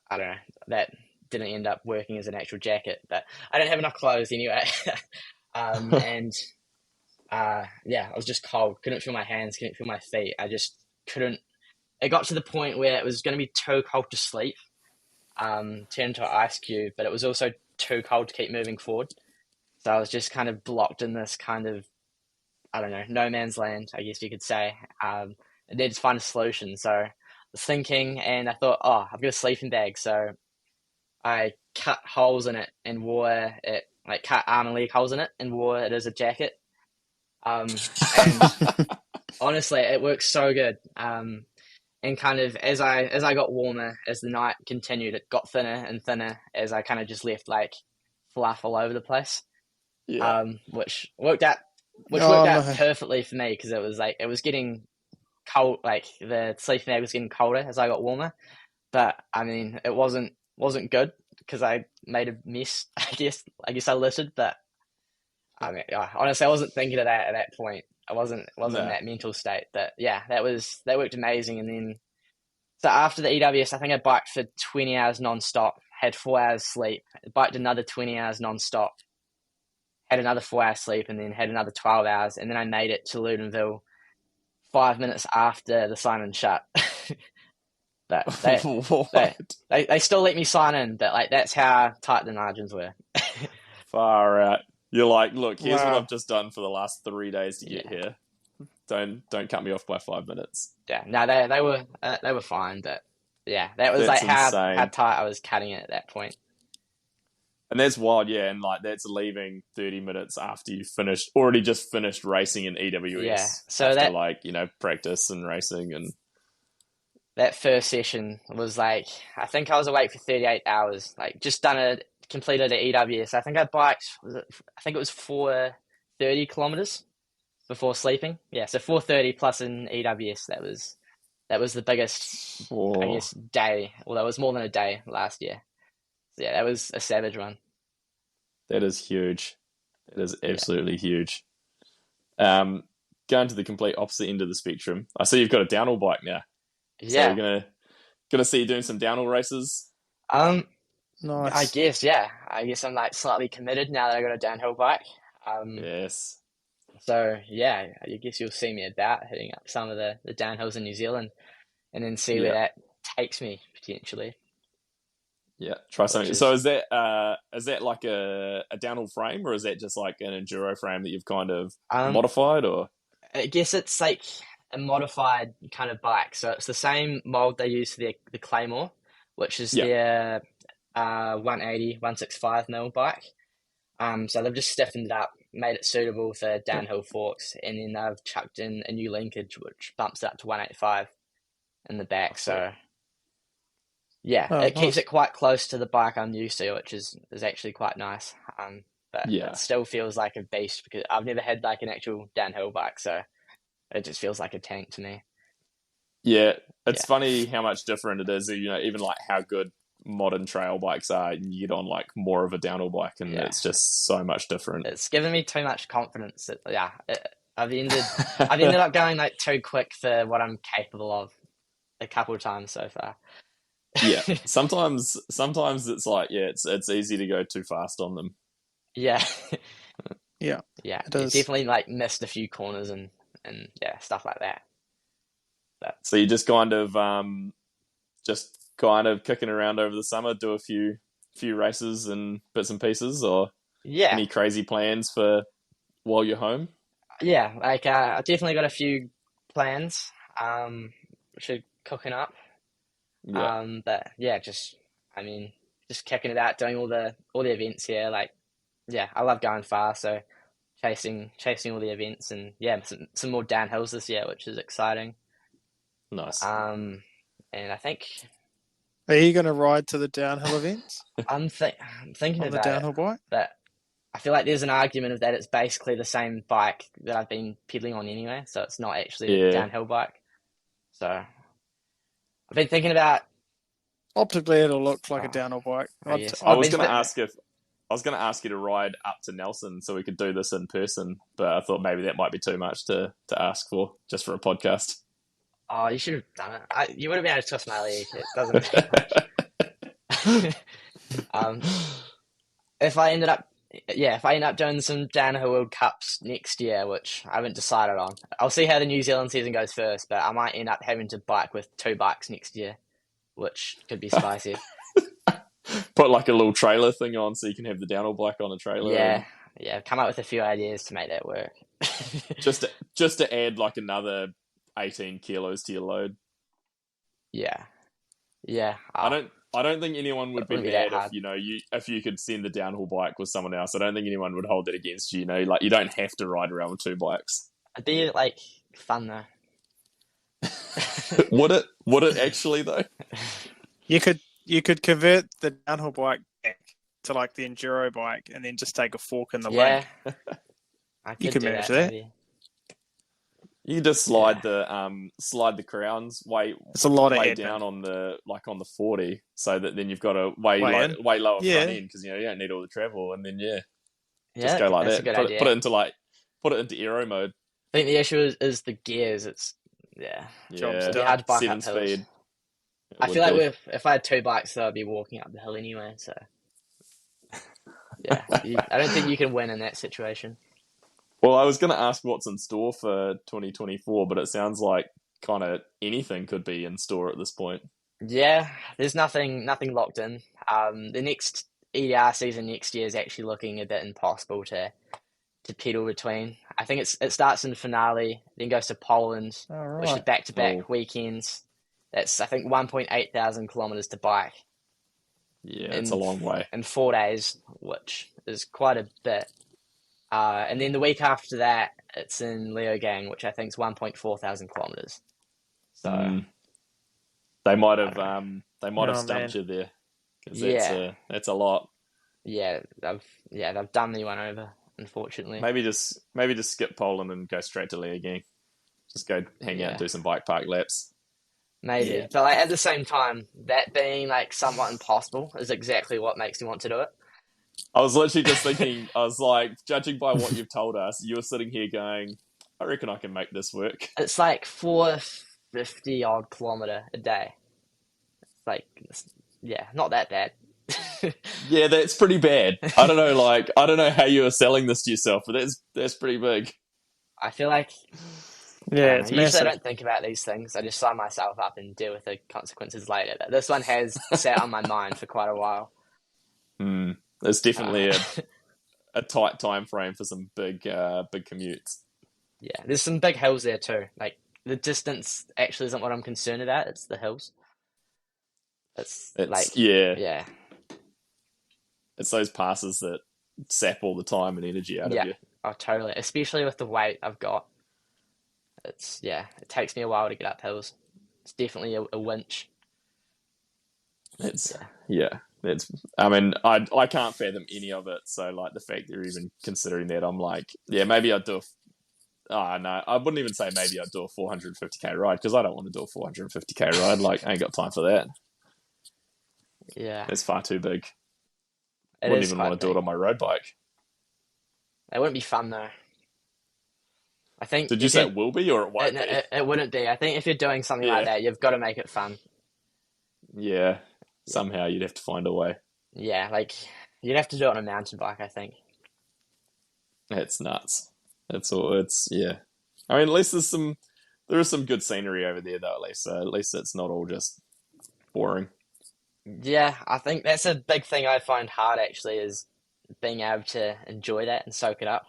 I don't know. That didn't end up working as an actual jacket. But I didn't have enough clothes anyway. And yeah, I was just cold. Couldn't feel my hands. Couldn't feel my feet. I just couldn't. It got to the point where it was going to be too cold to sleep. Turned into an ice cube, but it was also too cold to keep moving forward. So I was just kind of blocked in this kind of, I don't know, no man's land, I guess you could say. I needed to find a solution. So I was thinking, and I thought, oh, I've got a sleeping bag. So I cut holes in it and wore it, like cut arm and leg holes in it and wore it as a jacket. And honestly, it worked so good. And kind of as I got warmer, as the night continued, it got thinner and thinner as I kind of just left like fluff all over the place. Yeah, Which worked out Oh, no. perfectly for me because it was getting cold, like the sleeping bag was getting colder as I got warmer. But I mean, it wasn't good because I made a mess. I guess I littered, but I mean, honestly, I wasn't thinking of that at that point. I wasn't in no. that mental state. But yeah, that worked amazing. And then so after the EWS, I think I biked for 20 hours non-stop, had 4 hours sleep, biked another 20 hours non-stop, had another 4 hours sleep, and then had another 12 hours. And then I made it to Ludenville 5 minutes after the sign in shut. But they still let me sign in, but like that's how tight the margins were. Far out. You're like, look, here's what Wow. I've just done for the last 3 days to get Yeah. here. Don't cut me off by 5 minutes. Yeah, no, they were fine, but yeah, that was That's like how insane. tight I was cutting it at that point. And that's wild, yeah. And like that's leaving 30 minutes after you already just finished racing in EWS. Yeah, so after that like practice and racing and that first session was like I think I was awake for 38 hours. Like just completed an EWS. I think I biked. I think it was 430 kilometers before sleeping. Yeah, so 430 plus an EWS. That was the biggest, I guess, day. Well, that was more than a day last year. So yeah, that was a savage one. that is huge. That is absolutely huge. going to the complete opposite end of the spectrum. I see you've got a downhill bike now. So Yeah. we're gonna see you doing some downhill races. I Nice. guess, yeah. I guess I'm like slightly committed now that I got a downhill bike. Yes. So yeah, I guess you'll see me about hitting up some of the downhills in New Zealand, and then see where that takes me potentially. Yeah, try something. is- So is that like a downhill frame, or is that just like an enduro frame that you've kind of modified, or? I guess it's like a modified kind of bike. So it's the same mold they use for the Claymore, which is their 180, 165 mil bike. So they've just stiffened it up, made it suitable for downhill forks, and then they've chucked in a new linkage which bumps it up to 185 in the back. So yeah, it keeps it quite close to the bike I'm used to, which is actually quite nice. But it still feels like a beast because I've never had like an actual downhill bike, so it just feels like a tank to me. Yeah, it's funny how much different it is. You know, even like how good modern trail bikes are, and you get on like more of a downhill bike, and it's just so much different. It's given me too much confidence. I've ended up going like too quick for what I'm capable of a couple of times so far. Yeah, sometimes it's like it's easy to go too fast on them. Yeah, Yeah, it definitely like missed a few corners and stuff like that. So you just kind of kicking around over the summer, do a few races and bits and pieces, or any crazy plans for while you're home? Yeah, like I definitely got a few plans which are cooking up. But yeah, just kicking it out, doing all the events here. Like, yeah, I love going far, so chasing all the events, and some more downhills this year, which is exciting. Nice. And I think, are you going to ride to the downhill events? I'm thinking on about the downhill bike, but I feel like there's an argument of that it's basically the same bike that I've been pedaling on anyway, so it's not actually a downhill bike. So I've been thinking about. Optically, it'll look like a downhill bike. I was going to ask you to ride up to Nelson so we could do this in person, but I thought maybe that might be too much to ask for just for a podcast. Oh, you should have done it. You would have been able to twist my leg. It doesn't take much. If I end up doing some downhill World Cups next year, which I haven't decided on, I'll see how the New Zealand season goes first, but I might end up having to bike with 2 bikes next year, which could be spicy. Put like a little trailer thing on so you can have the downhill bike on a trailer. Yeah, come up with a few ideas to make that work. just to add like another 18 kilos to your load. Yeah. I don't think anyone would be mad if you could send the downhill bike with someone else. I don't think anyone would hold it against you. You know, like you don't have to ride around with 2 bikes. It'd be like fun though. Would it actually though? You could convert the downhill bike back to like the enduro bike, and then just take a fork in the link. You could manage that. Maybe. You just slide the crowns way. It's a lot of way admin. down on the 40, so that then you've got a way lower front end because you don't need all the travel, and then just go like that. Put it into aero mode. I think the issue is the gears. It's it'd be hard to bike 7 up hills. speed. I feel like if I had 2 bikes, though, I'd be walking up the hill anyway. So I don't think you can win in that situation. Well, I was going to ask what's in store for 2024, but it sounds like kind of anything could be in store at this point. Yeah, there's nothing locked in. The next EDR season next year is actually looking a bit impossible to pedal between. I think it starts in Finale, then goes to Poland, which is back-to-back weekends. That's, I think, 1.8 thousand kilometers to bike. Yeah, it's a long way. In 4 days, which is quite a bit. And then the week after that, it's in Leogang, which I think is 1.4 thousand kilometers. So they might have stumped you there. That's a lot. Yeah, they've done me one over, unfortunately. Maybe just skip Poland and go straight to Leogang. Just go hang out and do some bike park laps. Maybe, but like at the same time, that being like somewhat impossible is exactly what makes me want to do it. I was literally just thinking, I was like, judging by what you've told us, you were sitting here going, I reckon I can make this work. It's like 450 odd kilometer a day. Yeah, not that bad. Yeah, that's pretty bad. I don't know, I don't know how you are selling this to yourself, but that's pretty big. I feel like I Yeah, don't know. it's Usually I massive. don't think about these things. I just sign myself up and deal with the consequences later. But this one has sat on my mind for quite a while. There's definitely Uh, a tight time frame for some big commutes. yeah, there's some big hills there too. Like the distance actually isn't what I'm concerned about. It's the hills. It's like yeah, it's those passes that sap all the time and energy out of yeah. you. Oh, totally. Especially with the weight I've got. It takes me a while to get up hills. It's definitely a winch. I mean, I can't fathom any of it. So like the fact that you're even considering that, I'm like, yeah, maybe I'd do no, I wouldn't even say maybe I'd do a 450k ride because I don't want to do a 450k ride. Like, I ain't got time for that. Yeah, It's far too big. it Wouldn't is even quite want to do it big. on my road bike. It wouldn't be fun though. I think Did you if say you it will be or it won't be? it wouldn't be. I think if you're doing something like Yeah, that, you've got to make it fun. yeah. Yeah, Somehow you'd have to find a way. yeah. Like you'd have to do it on a mountain bike. I think. It's nuts. It's all. It's yeah. I mean, at least there is some good scenery over there though. At least it's not all just boring. Yeah, I think that's a big thing I find hard actually is being able to enjoy that and soak it up.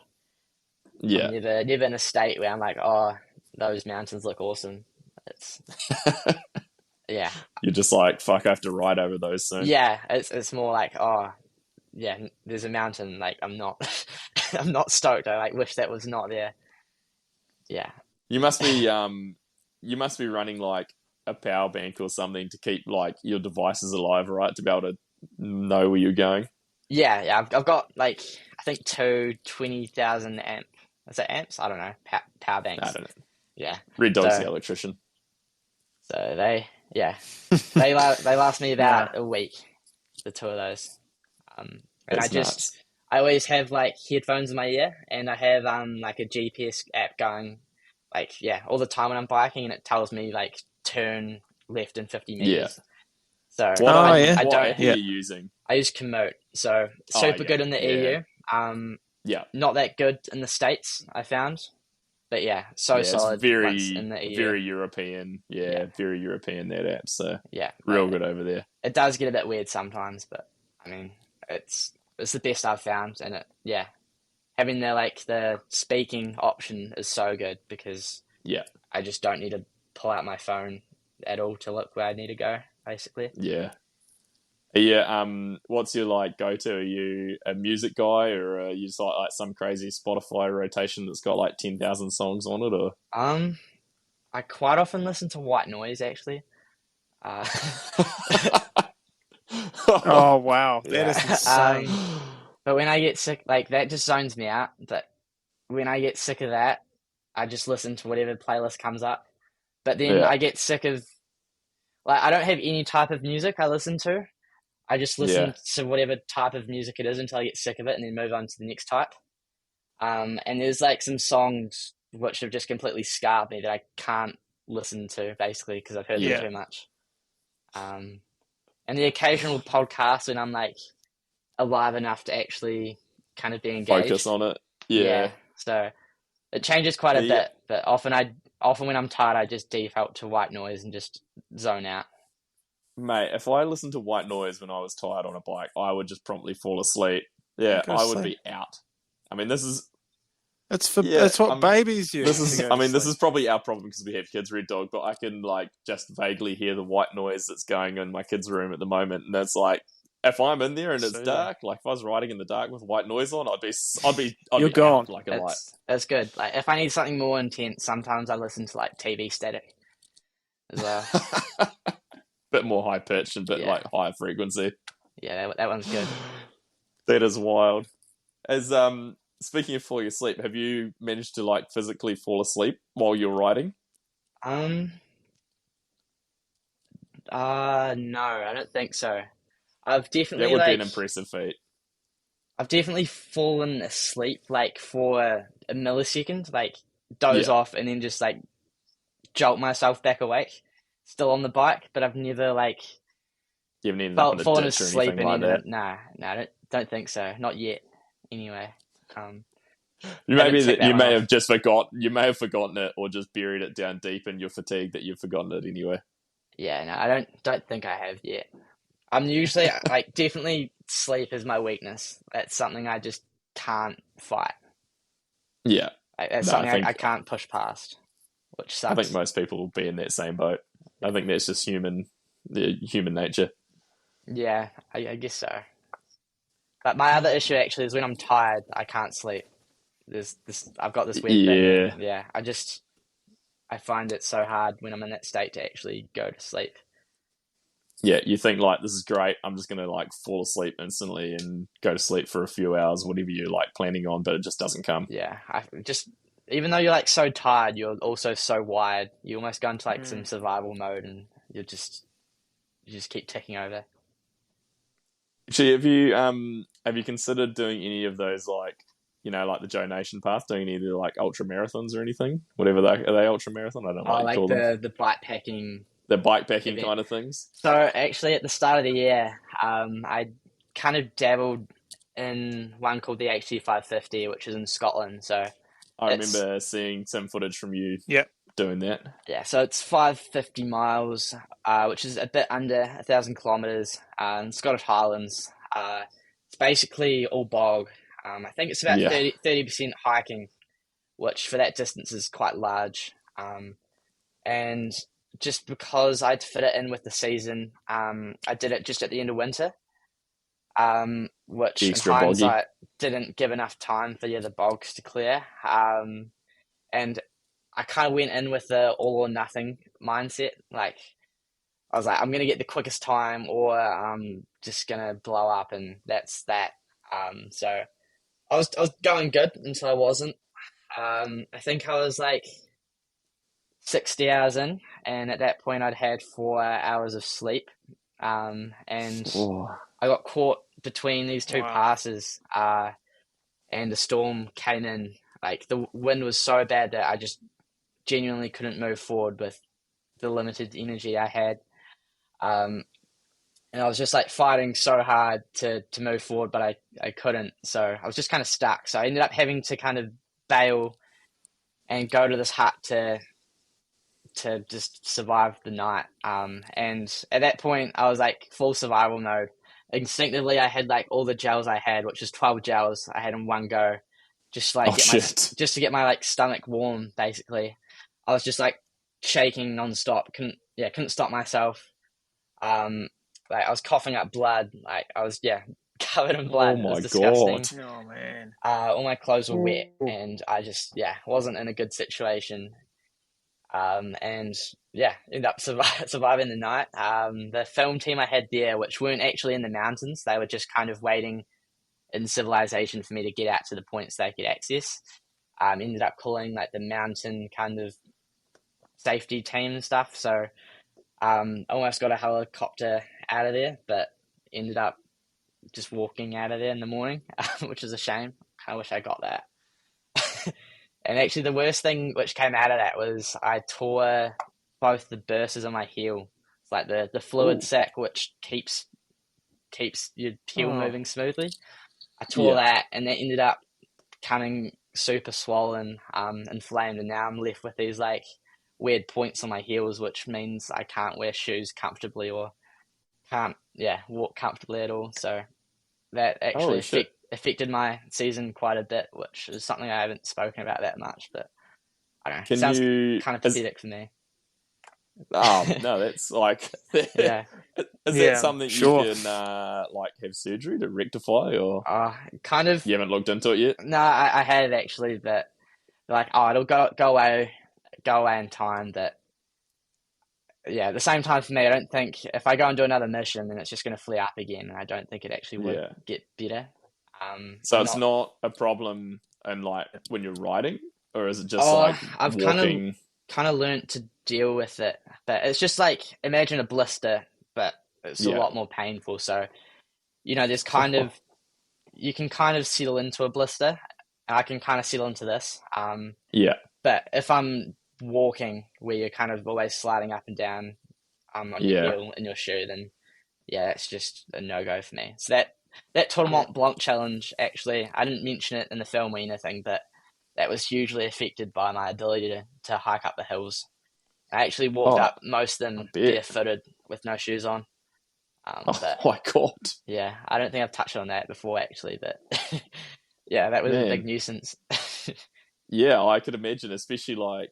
I'm Yeah. never in a state where I'm like, oh, those mountains look awesome. It's yeah, You're just like, fuck, I have to ride over those soon. yeah. It's more like, oh, yeah, there's a mountain. Like I'm not, I'm not stoked. I like wish that was not there. Yeah, You must be running like a power bank or something to keep like your devices alive, right? To be able to know where you're going. yeah. I've got like I think two 20,000 amp. Is it amps? I don't know. Power I banks. don't know. Yeah. Red Dog's the So electrician. so yeah they last me Nah. about a week. The two of those. And That's nuts. I always have like headphones in my ear, and I have like a GPS app going, like yeah, all the time when I'm biking, and it tells me like turn left in 50 Yeah. meters. So What Oh, yeah. I what don't. app are Yeah. you using? I use Komoot, so Oh super yeah. good in the Yeah. EU. Yeah. Not that good in the States, I found, but yeah, so Yeah. It's solid once in very the EU. very European. Yeah, Yeah, very European that app. So yeah, real good over there. it does get a bit weird sometimes, but I mean, it's the best I've found, and having the speaking option is so good because Yeah. I just don't need to pull out my phone at all to look where I need to go, basically. Yeah. Yeah, what's your like go to? Are you a music guy or are you just like some crazy Spotify rotation that's got like 10,000 songs on it or I quite often listen to white noise actually. Uh, Oh wow, that Yeah. is insane. but when I get sick, like that just zones me out. But when I get sick of that, I just listen to whatever playlist comes up. But then Yeah. I get sick of like I don't have any type of music I listen to. I just Yeah. listen to whatever type of music it is until I get sick of it and then move on to the next type. And there's like some songs which have just completely scarred me that I can't listen to basically because I've heard Yeah. them too much. And the occasional podcast when I'm like alive enough to actually kind of be engaged. Focus on it. Yeah. Yeah. So it changes quite a Yeah. bit, but often when I'm tired, I just default to white noise and just zone out. Mate, if I listened to white noise when I was tired on a bike, I would just promptly fall asleep. Yeah, Go I would sleep. be out. I mean, this is It's Yeah, what babies use. this to is go I to mean, this sleep. is probably our problem because we have kids, Red Dog, but I can like just vaguely hear the white noise that's going in my kids' room at the moment, and it's like if I'm in there and it's Soothing. dark, like if I was riding in the dark with white noise on, I'd be You're out gone. like a light. That's good. Like if I need something more intense, sometimes I listen to like TV static as well. Bit more high pitched and bit Yeah. like higher frequency. Yeah, that one's good. That is wild. As speaking of falling asleep, have you managed to like physically fall asleep while you're riding? No, I don't think so. I've definitely That would be like an impressive feat. I've definitely fallen asleep like for a millisecond, like doze off and then just like jolt myself back awake, still on the bike. But I've never like You haven't ended up in a fallen ditch or asleep anything and like ended that. up. Nah, don't think so. Not yet. Anyway, You haven't ticked that you one may off. have just forgotten. You may have forgotten it, or just buried it down deep in your fatigue that you've forgotten it anyway. Yeah, no, I don't think I have yet. I'm usually like definitely sleep is my weakness. That's something I just can't fight. Yeah, Like, that's no, something I can't push past, which I think sucks. most people will be in that same boat. I think that's just human nature. Yeah, I guess so. But my other issue actually is when I'm tired, I can't sleep. I've got this weird thing. Yeah, Yeah, I find it so hard when I'm in that state to actually go to sleep. yeah. You think like this is great. I'm just gonna like fall asleep instantly and go to sleep for a few hours, whatever you're like planning on, but it just doesn't come. Yeah, I just even though you're like so tired, you're also so wired. You almost go into like some survival mode, and you just keep ticking over. Actually, have you considered doing any of those like like the Joe Nation path, doing any of the like ultra marathons or anything? Whatever are they ultra marathon? I don't know what you Like call them. the bikepacking. The bikepacking event. kind of things. So actually, at the start of the year, I kind of dabbled in one called the HT 550, which is in Scotland. So I remember seeing some footage from you Yep. doing that. yeah, so it's 550 miles, which is a bit under 1,000 kilometers in Scottish Highlands. It's basically all bog. I think it's about Yeah. 30% hiking, which for that distance is quite large. And just because I'd fit it in with the season, I did it just at the end of winter, which in Extra boggy. hindsight didn't give enough time for the bogs to clear. And I kind of went in with the all or nothing mindset. Like I was like, I'm gonna get the quickest time, or I'm just gonna blow up, and that's that. So I was going good until I wasn't. I think I was like 60 hours in, and at that point I'd had 4 hours of sleep. And I got caught between these two passes, and the storm came in. Like the wind was so bad that I just genuinely couldn't move forward with the limited energy I had. And I was just like fighting so hard to move forward, but I couldn't. So I was just kind of stuck. So I ended up having to kind of bail and go to this hut to just survive the night. And at that point I was like full survival mode. Instinctively I had like all the gels I had, which is 12 gels I had in one go, just to like just to get my like stomach warm. Basically I was just like shaking nonstop. Couldn't stop myself. Like I was coughing up blood. Like I was covered in blood. Oh my it was disgusting. Oh man. All my clothes were wet, and I just wasn't in a good situation. And ended up surviving the night. The film team I had there, which weren't actually in the mountains, they were just kind of waiting in civilization for me to get out to the points they could access. Ended up calling like the mountain kind of safety team and stuff. So almost got a helicopter out of there, but ended up just walking out of there in the morning, which is a shame. I wish I got that. And actually the worst thing which came out of that was I tore both the bursas on my heel. It's like the fluid sac which keeps your heel moving smoothly. I tore that, and that ended up coming super swollen, inflamed, and now I'm left with these like weird points on my heels, which means I can't wear shoes comfortably or can't walk comfortably at all. So that actually affected my season quite a bit, which is something I haven't spoken about that much, but I don't know. It sounds kind of pathetic for me. Oh no, that's like Yeah. Is that something you can like have surgery to rectify, or kind of? You haven't looked into it yet? No, I had actually, but like it'll go away in time. But at the same time for me, I don't think if I go and do another mission, then it's just going to flare up again, and I don't think it actually would get better. So it's not a problem, and like when you're riding, or is it just like I've walking? kind of learnt to deal with it, but it's just like imagine a blister, but it's a lot more painful. So there's kind of you can kind of settle into a blister, and I can kind of settle into this. But if I'm walking where you're kind of always sliding up and down on your Yeah. heel in your shoe, then yeah, it's just a no-go for me. So that Tour de Mont Blanc challenge, actually, I didn't mention it in the film or anything, but that was hugely affected by my ability to hike up the hills. I actually walked Oh, up most of I them bet. barefooted with no shoes on. Oh But my God, yeah, I don't think I've touched on that before actually, but yeah, that was a big man. nuisance. Yeah, I could imagine, especially like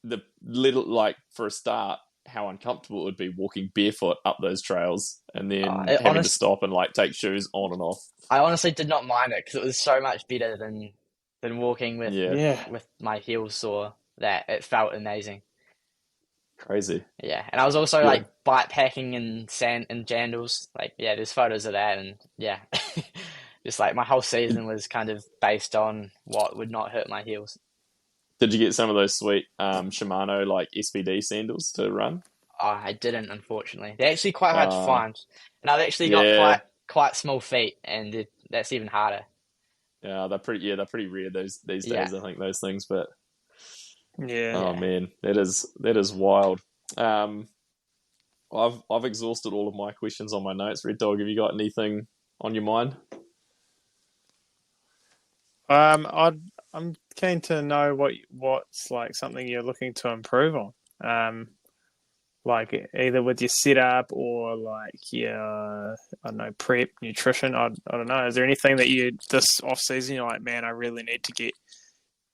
the little, like for a start, how uncomfortable it would be walking barefoot up those trails and then It having to stop and like take shoes on and off. I honestly did not mind it because it was so much better than walking Yeah, Yeah. with my heels sore. That it felt amazing. crazy. Yeah, and I was also Yeah. like bike packing in sand and jandals. Like, yeah, there's photos of that, and yeah, just like my whole Did, season was kind of based on what would not hurt my heels. did you get some of those sweet Shimano like SPD sandals to run? Oh, I didn't, unfortunately. They're actually quite hard to Uh, find, and I've actually got yeah, quite small feet, and that's even harder. yeah, they're pretty rare these Yeah, days. I think those things, but Yeah. oh yeah. man, that is wild. Um, I've exhausted all of my questions on my notes. Red Dog, have you got anything on your mind? I'm keen to know what's like something you're looking to improve on. Like either with your setup or like your I don't know prep nutrition. I don't know. Is there anything that you this off season you're like, man, I really need to get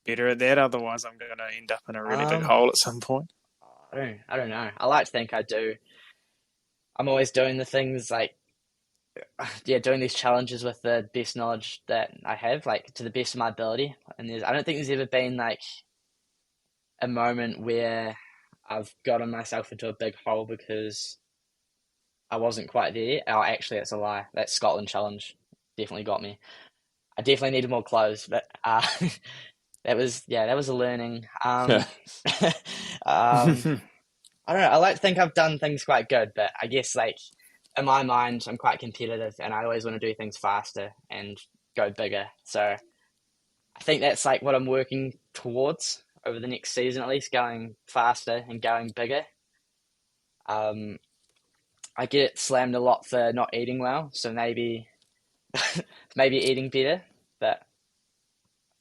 better at that. Otherwise, I'm going to end up in a really big Um, hole at some point. I don't know. I like to think I do. I'm always doing the things like yeah, doing these challenges with the best knowledge that I have, like to the best of my ability. And I don't think there's ever been like a moment where I've gotten myself into a big hole because I wasn't quite there. Oh, actually, it's a lie. That Scotland challenge definitely got me. I definitely needed more clothes, but that was a learning. Um, I don't know. I like to think I've done things quite good, but I guess like in my mind, I'm quite competitive, and I always want to do things faster and go bigger. So I think that's like what I'm working towards over the next season, at least going faster and going bigger. Um, I get slammed a lot for not eating well, so maybe eating better, but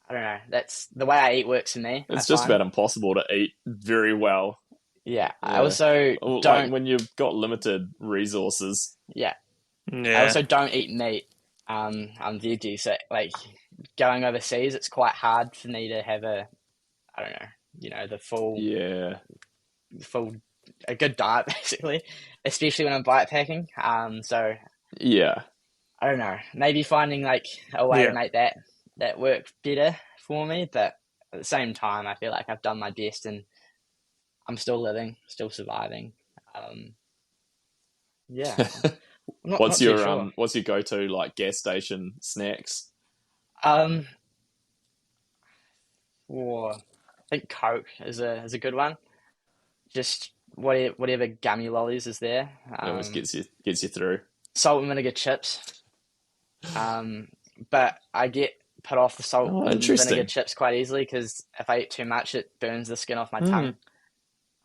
I don't know. That's the way I eat works for me, I It's just find. about impossible to eat very well. Yeah, I Yeah, also like don't. when you've got limited resources. Yeah, I Yeah, also don't eat meat. I'm veggie, so like going overseas, it's quite hard for me to have I don't know, the Yeah, full a good diet basically, especially when I'm bikepacking. So yeah. I don't know, maybe finding like a way to yeah. make that work better for me, but at the same time, I feel like I've done my best and I'm still living, still surviving. Um, yeah, I'm not too sure. What's your go to like gas station snacks? Um, or I think Coke is a good one. Just whatever gummy lollies is there. It always gets you through. Salt and vinegar chips. Um, but I get put off the salt Oh, and vinegar interesting. chips quite easily because if I eat too much, it burns the skin off my Hmm. tongue.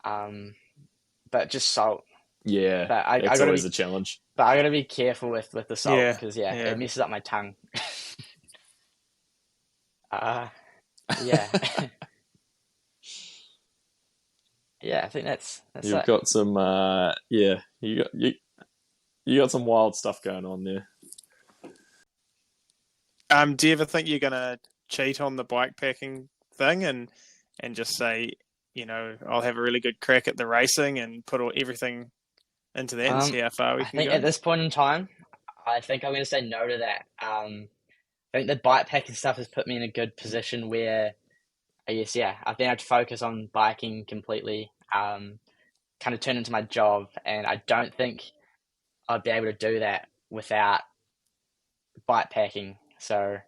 Um, but just salt. Yeah, But I it's gotta always be a challenge. but I gotta be careful with the salt Yeah, because yeah, it yeah. messes up my tongue. uh, yeah, yeah. I think that's You've it. got some yeah, you got some wild stuff going on there. Do you ever think you're going to cheat on the bike packing thing and just say, I'll have a really good crack at the racing and put everything into that and see how far we I can think at go? this point in time, I think I'm gonna say no to that. I think the bike packing stuff has put me in a good position where I guess yeah, I've been able to focus on biking completely. Kind of turn into my job, and I don't think I'd be able to do that without bike packing. So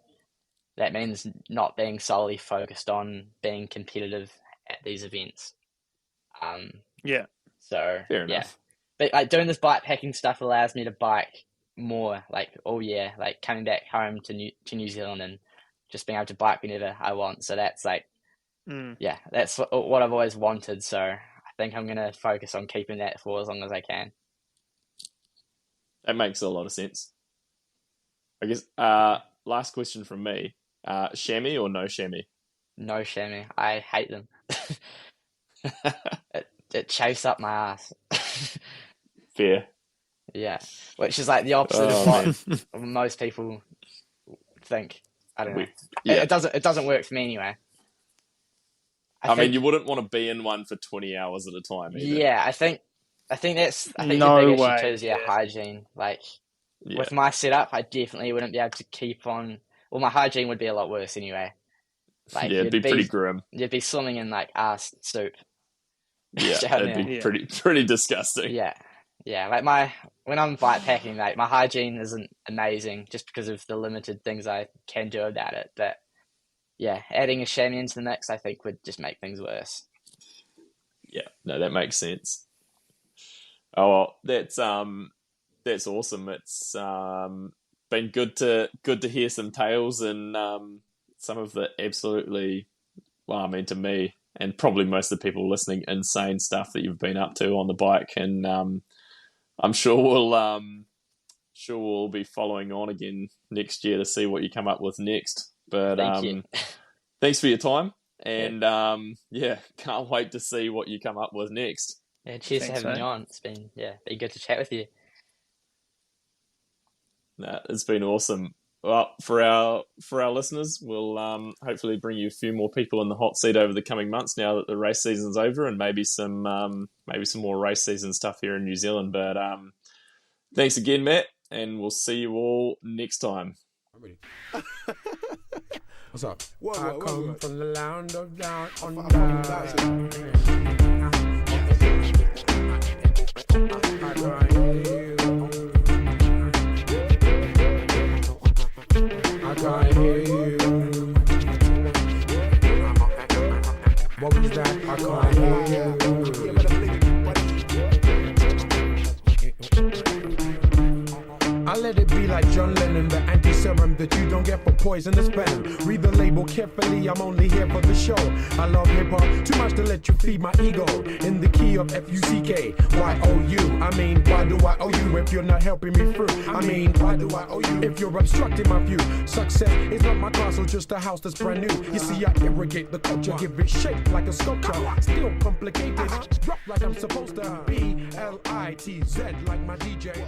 that means not being solely focused on being competitive at these events. Um, Yeah, so Fair yeah, enough. but like doing this bike packing stuff allows me to bike more, like all year, like coming back home to New Zealand and just being able to bike whenever I want. So that's like Yeah, that's what I've always wanted. So I think I'm gonna focus on keeping that for as long as I can. That makes a lot of sense. I guess. Last question from me: chamois or no chamois? No chamois. I hate them. It chafes up my ass. Fair. Yeah, which is like the opposite of what most people think. I don't know. Yeah. It doesn't work for me anyway. I mean, you wouldn't want to be in one for 20 hours at a time either. Yeah, I think the big issue too is hygiene. Like with my setup, I definitely wouldn't be able to keep on. Well, my hygiene would be a lot worse anyway. Like it'd be pretty grim. You'd be swimming in like ass soup. Yeah, it'd be pretty disgusting. Yeah. Like when I'm bikepacking, like my hygiene isn't amazing just because of the limited things I can do about it. But yeah, adding a chamois into the mix, I think, would just make things worse. Yeah, no, that makes sense. Oh, well, that's awesome. It's been good to hear some tales and some of the absolutely, well, I mean, to me and probably most of the people listening, insane stuff that you've been up to on the bike, and I'm sure we'll be following on again next year to see what you come up with next. But Thank you. Thanks for your time, and can't wait to see what you come up with next. Yeah, cheers for having me on. It's been good to chat with you. Nah, it's been awesome. Well, for our listeners, we'll hopefully bring you a few more people in the hot seat over the coming months now that the race season's over, and maybe some more race season stuff here in New Zealand. But thanks again, Matt, and we'll see you all next time. What's up? I come from the land of down under. I can't hear you. What was that? I can't hear you. I let it be like John Lennon, the anti-serum that you don't get for poisonous venom. Read the label carefully, I'm only here for the show. I love hip-hop too much to let you feed my ego. In the key of F-U-C-K, Y-O-U. I mean, why do I owe you if you're not helping me through? I mean, why do I owe you if you're obstructing my view? Success is not my castle, just a house that's brand new. You see, I irrigate the culture, give it shape like a sculpture. Still complicated, drop like I'm supposed to. B-L-I-T-Z like my DJ.